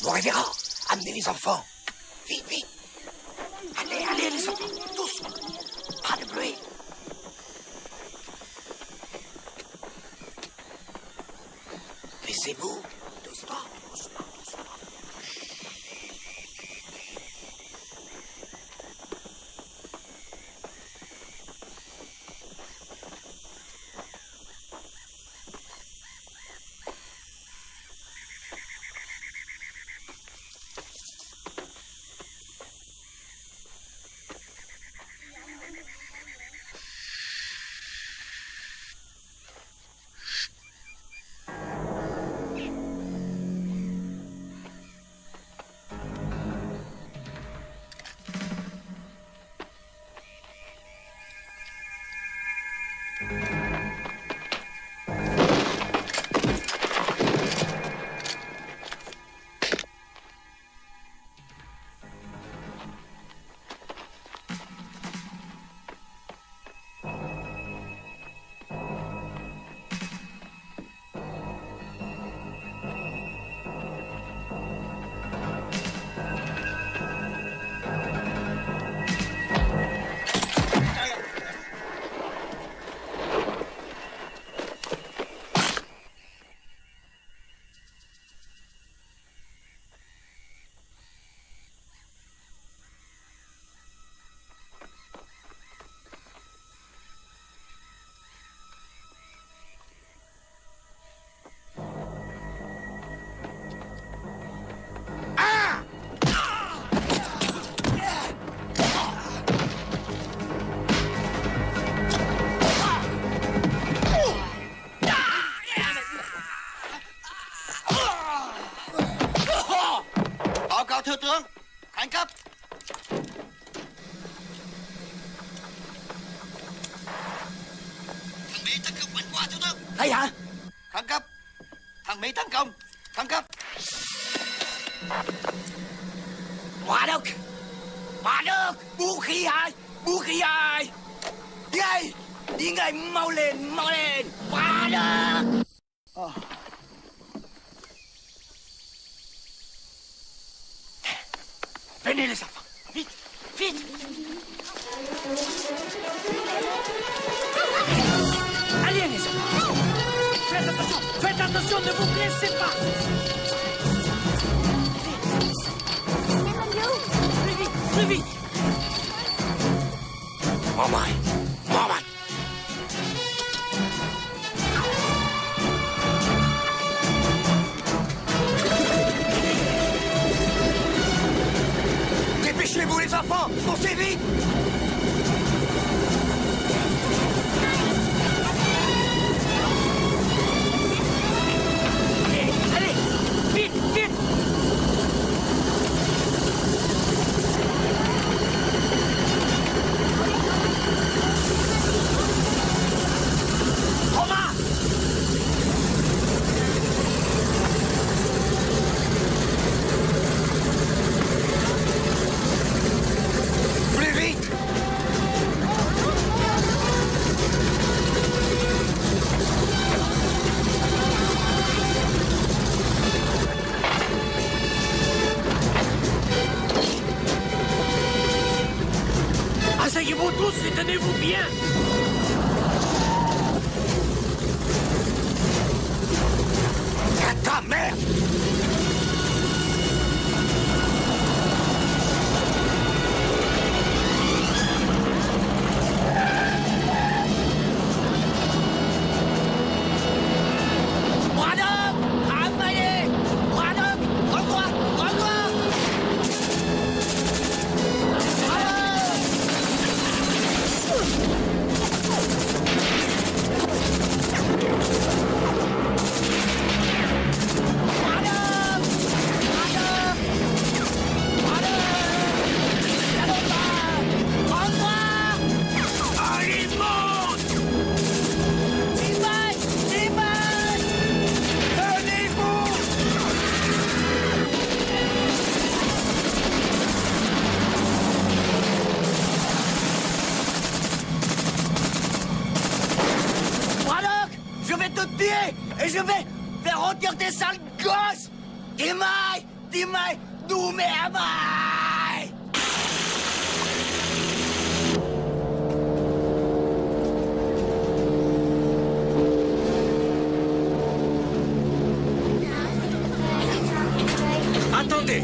Mon révérend, amenez les enfants. Vite, vite. Allez, allez, les enfants, doucement. Pas de bruit. Laissez-vous. Doucement, doucement, doucement. Hay hả? Khẩn cấp. Thằng Mỹ tấn công. Khẩn cấp. Braddock. Braddock. Vũ khí hai. Vũ khí hai. Ngay. Đi ngay, mau lên, mau lên. Braddock. Venez les enfants. Vite. Vite. Allez les enfants. Faites attention. Faites attention, ne vous blessez pas. Plus vite. Plus vite. Maman. Maman. Dépêchez-vous les enfants. Foncez vite. Allez, vite, vite. Thomas. Plus vite. Asseyez-vous tous et tenez-vous bien. À ta mère. Braddock, ramenez. Braddock, revois, revois. Allez, monte. Timon, Timon. Tenez-vous. Braddock, je vais te tuer et je vais faire rôtir tes sales gosses. Timon, Timon, nous merde. Attendez.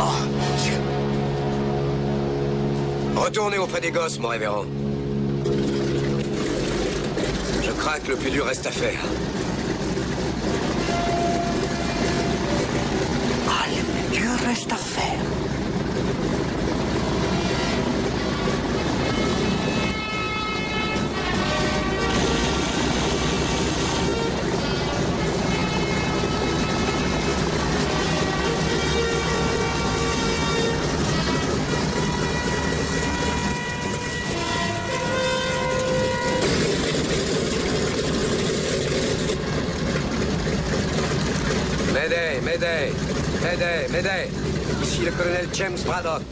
Oh, Dieu. Retournez auprès des gosses, mon révérend. Je crains que le plus dur reste à faire. Ah, le plus dur reste à faire. Mayday, Mayday, Mayday, Mayday. Ici le colonel James Braddock,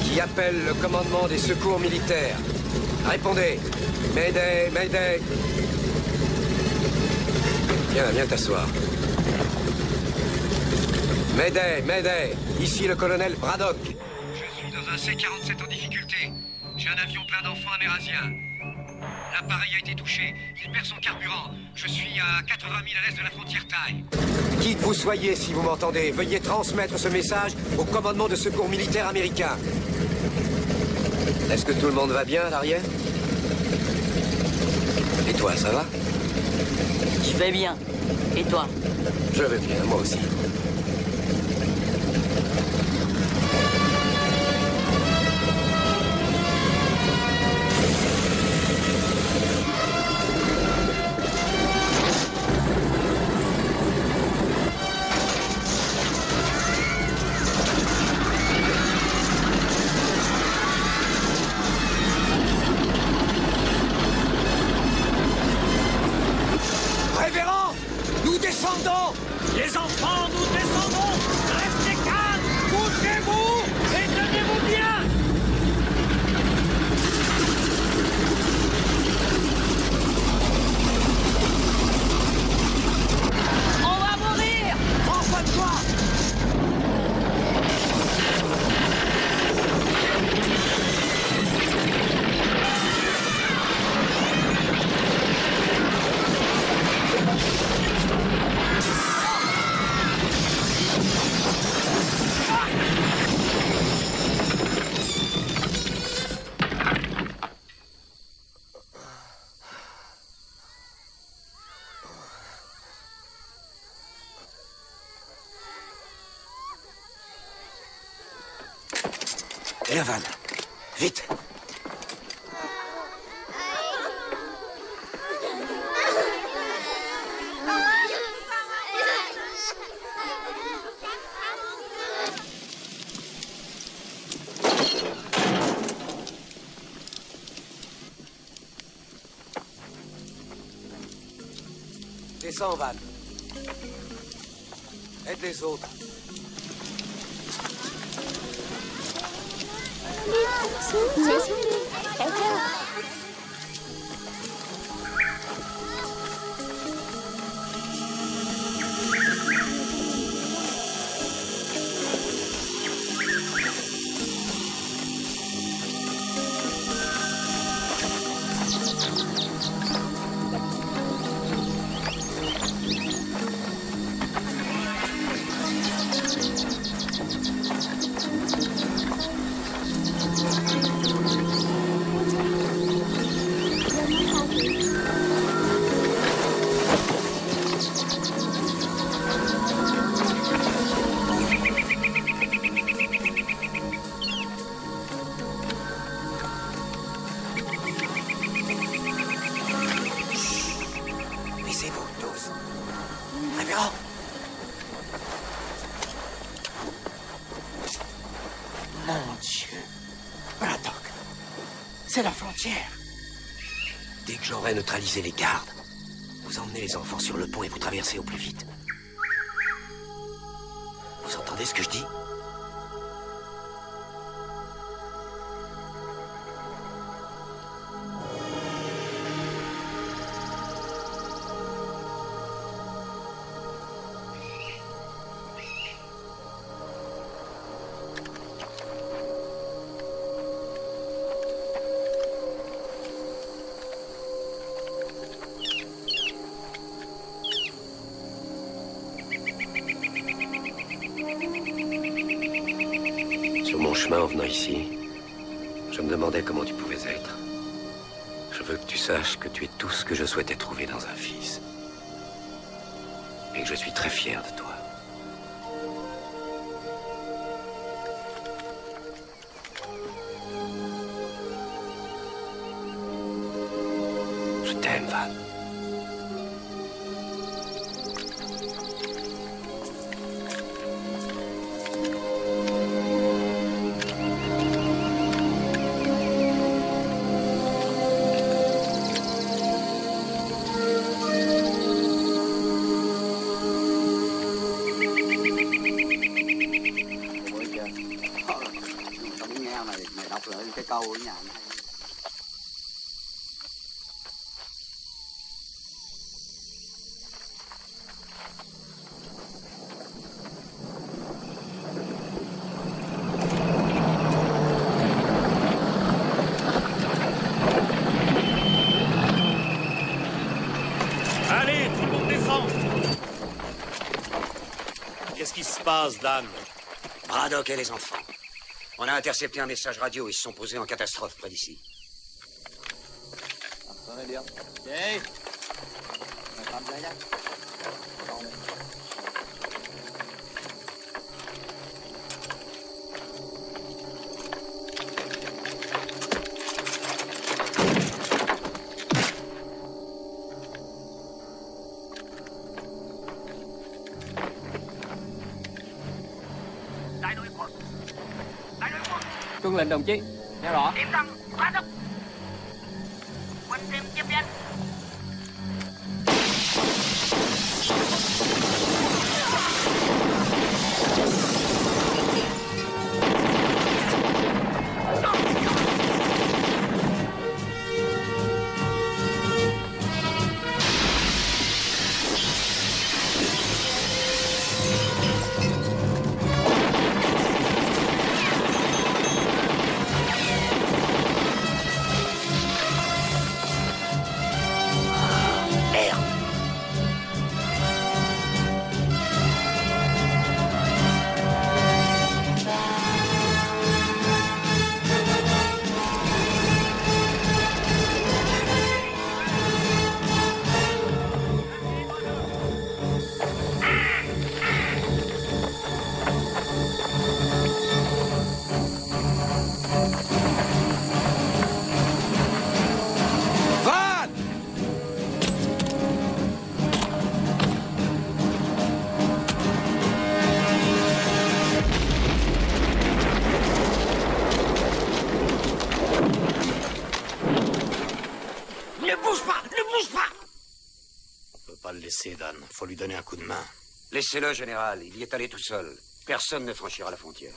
qui appelle le commandement des secours militaires. Répondez. Mayday, Mayday. Viens t'asseoir. Mayday, Mayday. Ici le colonel Braddock. Je suis dans un C-47 en difficulté. J'ai un avion plein d'enfants amérindiens. L'appareil a été touché. Il perd son carburant. Je suis à 80 000 à l'est de la frontière thaï. Qui que vous soyez, si vous m'entendez, veuillez transmettre ce message au commandement de secours militaire américain. Est-ce que tout le monde va bien à l'arrière? Et toi, ça va? Je vais bien. Et toi? Je vais bien, moi aussi. Viens, Van. Vite. Descends, Van. Aide les autres. Baissez-vous tous. Révérend. Mon Dieu. Braddock. C'est la frontière. Dès que j'aurai neutralisé les gardes, vous emmenez les enfants sur le pont et vous traversez au plus vite. Vous entendez ce que je dis? Sur mon chemin en venant ici, je me demandais comment tu pouvais être. Je veux que tu saches que tu es tout ce que je souhaitais trouver dans un fils. Et que je suis très fier de toi. Je t'aime, Van. Cái câu ở nhà này. Allez, tout le monde descend. Qu'est-ce qui se passe, Dan? Braddock et les enfants. On a intercepté un message radio. Ils se sont posés en catastrophe près d'ici. Tuân lệnh đồng chí. Nghe rõ. Điểm tâm, phá đất. Quanh tìm chép danh. Ne bouge pas! On peut pas le laisser, Dan. Faut lui donner un coup de main. Laissez-le, général. Il y est allé tout seul. Personne ne franchira la frontière.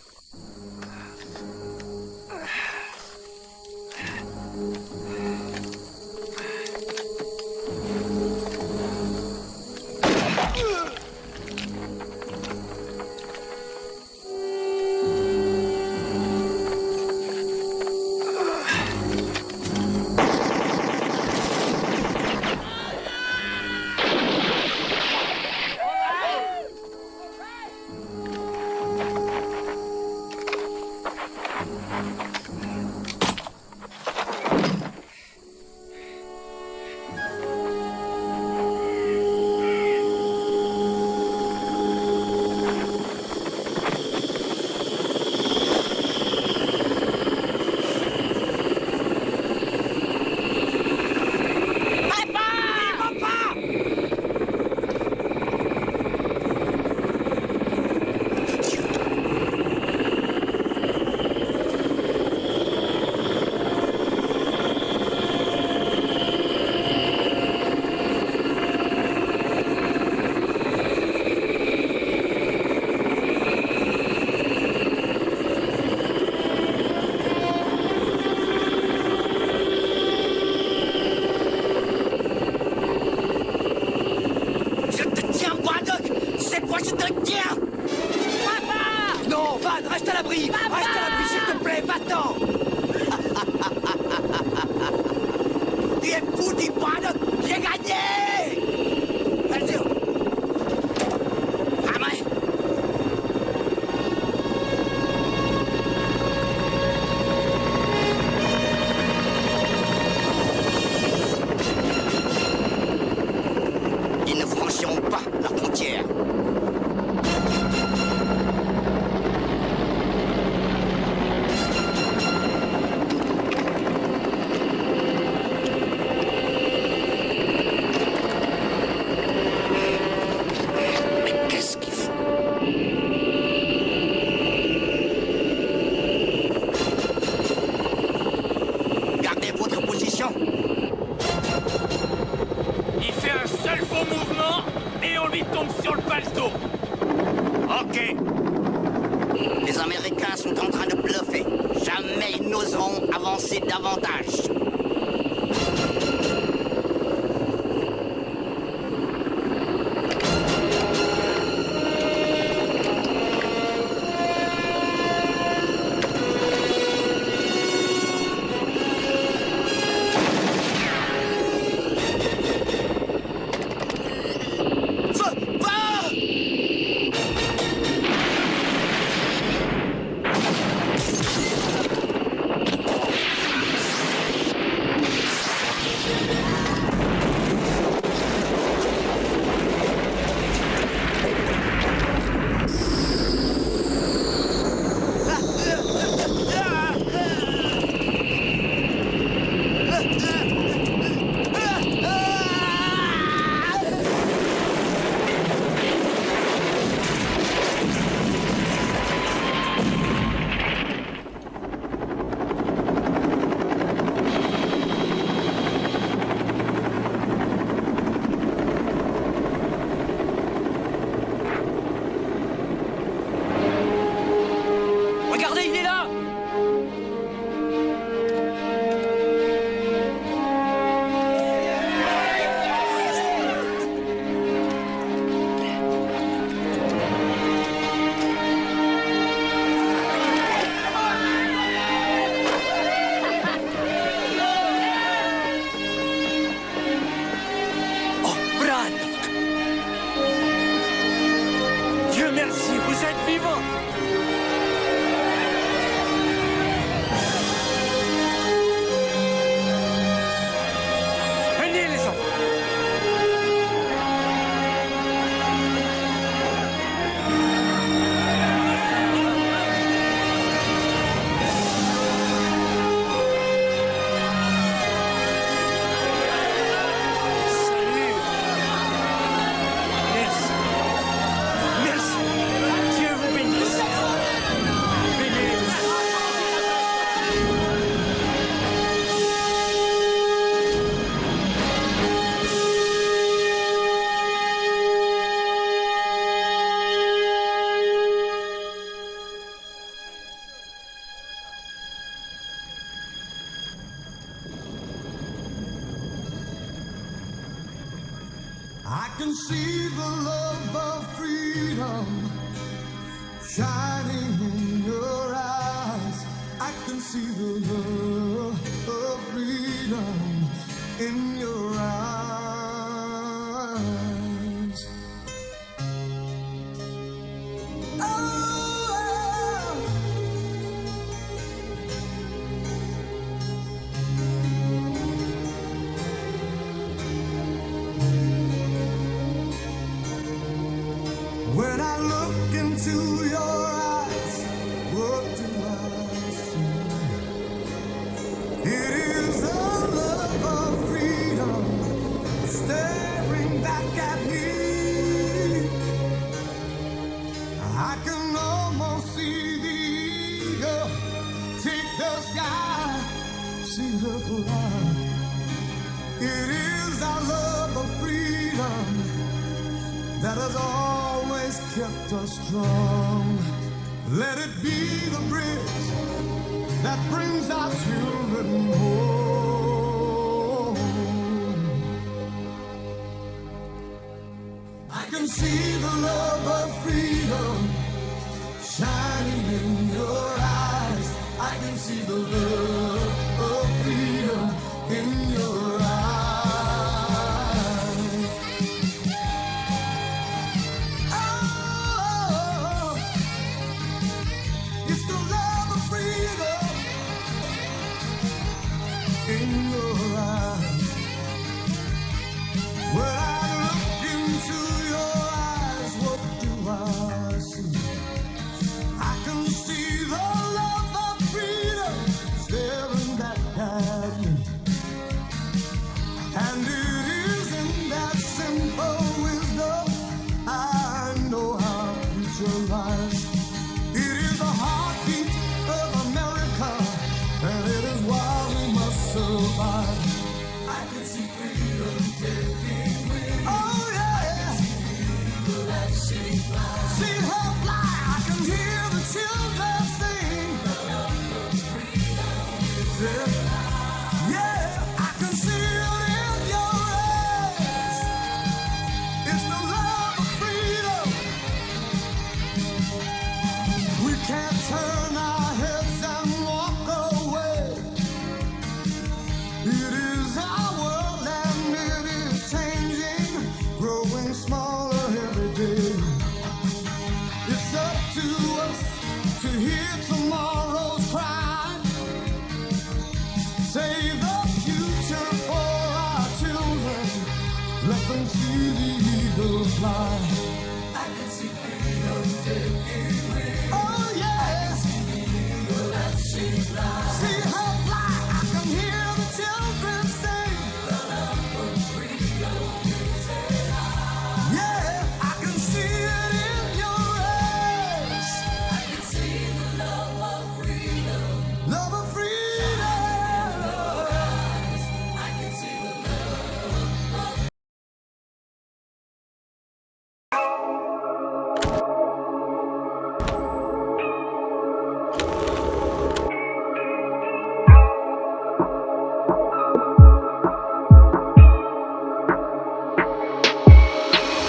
Reste à l'abri! Reste à l'abri, s'il te plaît, va-t'en! Tu es foutu, Braddock! J'ai gagné! Vas-y! Ramène! Ils ne franchiront pas la frontière. Il fait un seul faux mouvement et on lui tombe sur le paletot. Ok. Les Américains sont en train de bluffer. Jamais ils n'oseront avancer davantage. I can see the love of freedom shining in your eyes. I can see the love of freedom in your eyes. Oh, when I look into your eyes, what do I see? It is the love of freedom staring back at me. I can almost see the eagle take the sky, see her fly. It is our love of freedom that has always kept us strong. Let it be the bridge that brings our children home. I can see the love of freedom shining in your eyes. I can see the love of freedom in your eyes. Oh, it's the love of freedom in your eyes. When I look into your eyes, what do I see? I can see the love of freedom staring back at me. And it is in that simple wisdom I know how future lies. It is the heartbeat of America, and it is why we must survive. I can see freedom taking wings. Oh yeah. See her fly. I can hear the children sing. Yeah, I can see it in your eyes. It's the love of freedom. We can't turn our heads and walk away. It is our world and it is changing, growing smaller every day. It's up to us to hear tomorrow's cry. Save the future for our children. Let them see the eagle fly. I can see freedom taking wings. Oh yeah. See her fly. I can hear the children sing. Yeah, I can see it in your eyes. I can see the love of freedom. Love of freedom. I can see the love of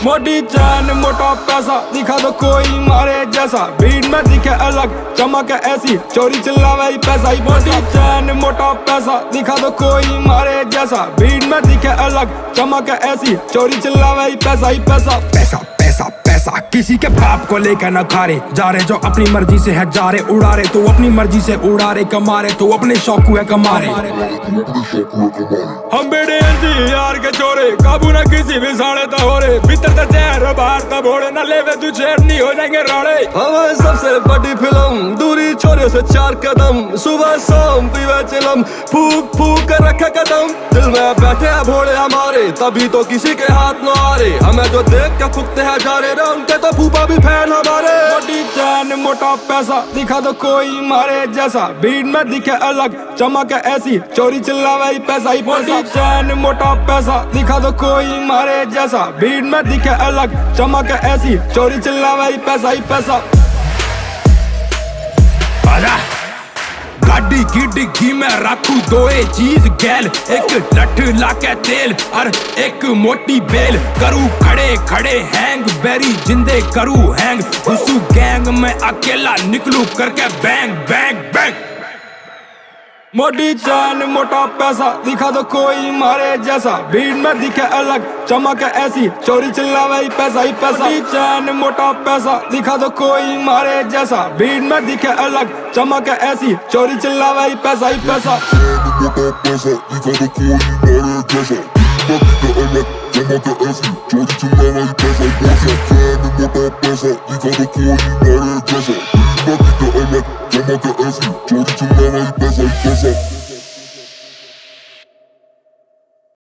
मोटी चैन मोटा पैसा दिखा दो कोई मारे जैसा भीड़ में दिखे अलग चमक ऐसी चोरी चिल्लावे पैसा ही मोटी चैन मोटा पैसा दिखा दो कोई मारे जैसा भीड़ में दिखे अलग चमक ऐसी चोरी चिल्लावे पैसा ही पैसा पैसा पैसा पैसा किसी के बाप को लेकर न खा रहे जा रहे जो अपनी मर्जी से है जा रहे उड़ा रहे तो अपनी मर्जी से उड़ा रहे कमा रहे तो अपने शौक हुए कमा रहे हम बेड़े ऐसी यार के छोरे काबू न किसी भी साड़े तो हो रहे भीतर तो जहर बाहर तो भोड़े न लेवे तू शेर नहीं हो जाएंगे राड़े हमारे सबसे बड़ी फिल्म दूरी छोरे से 4 कदम सुबह शाम पीवे चिलम फूक फूक कर रखे कदम दिल में बैठे हैं भोड़े हमारे तभी तो किसी के हाथ न आ रहे हमें जो देख के फुकते हैं जा रहे उनके तो फूफा भी फैन हमारे मोटी चैन मोटा पैसा दिखा दो कोई मारे जैसा भीड़ में दिखे अलग चमक ऐसी चोरी चिल्लावे पैसा ही मोटी चैन मोटा पैसा दिखा दो कोई मारे जैसा भीड़ में दिखे अलग चमक ऐसी चोरी चिल्लावे पैसा ही पैसा आजा गाड़ी की डिग्गी में रखू दोए चीज गैल, एक लठ लाके तेल और एक मोटी बेल। करू खड़े खड़े हैंग बेरी जिंदे करू हैंग, घुसू गैंग में अकेला निकलू करके बैंग बैंग बैंग। मोटी चैन मोटा पैसा दिखा दो कोई मारे जैसा, भीड़ में दिखे अलग चमक ऐसी चोरी चिल्लावे ही पैसा ही पैसा। मोटी चैन मोटा पैसा दिखा दो कोई मारे जैसा, भीड़ में दिखे अलग चमक ऐसी चोरी चिल्लावे ही पैसा ही पैसा। मोटा पैसा दिखा दो कोई मारे जैसा, भीड़ में दिखे अलग चमक ऐसी चोरी चिल्लावे ही पैसा ही पैसा। चैन मोटा पैसा दिखा दो कोई मारे जैसा, भीड़ में दिखे अलग चमक ऐसी चोरी चिल्लावे ही पैसा ही पैसा।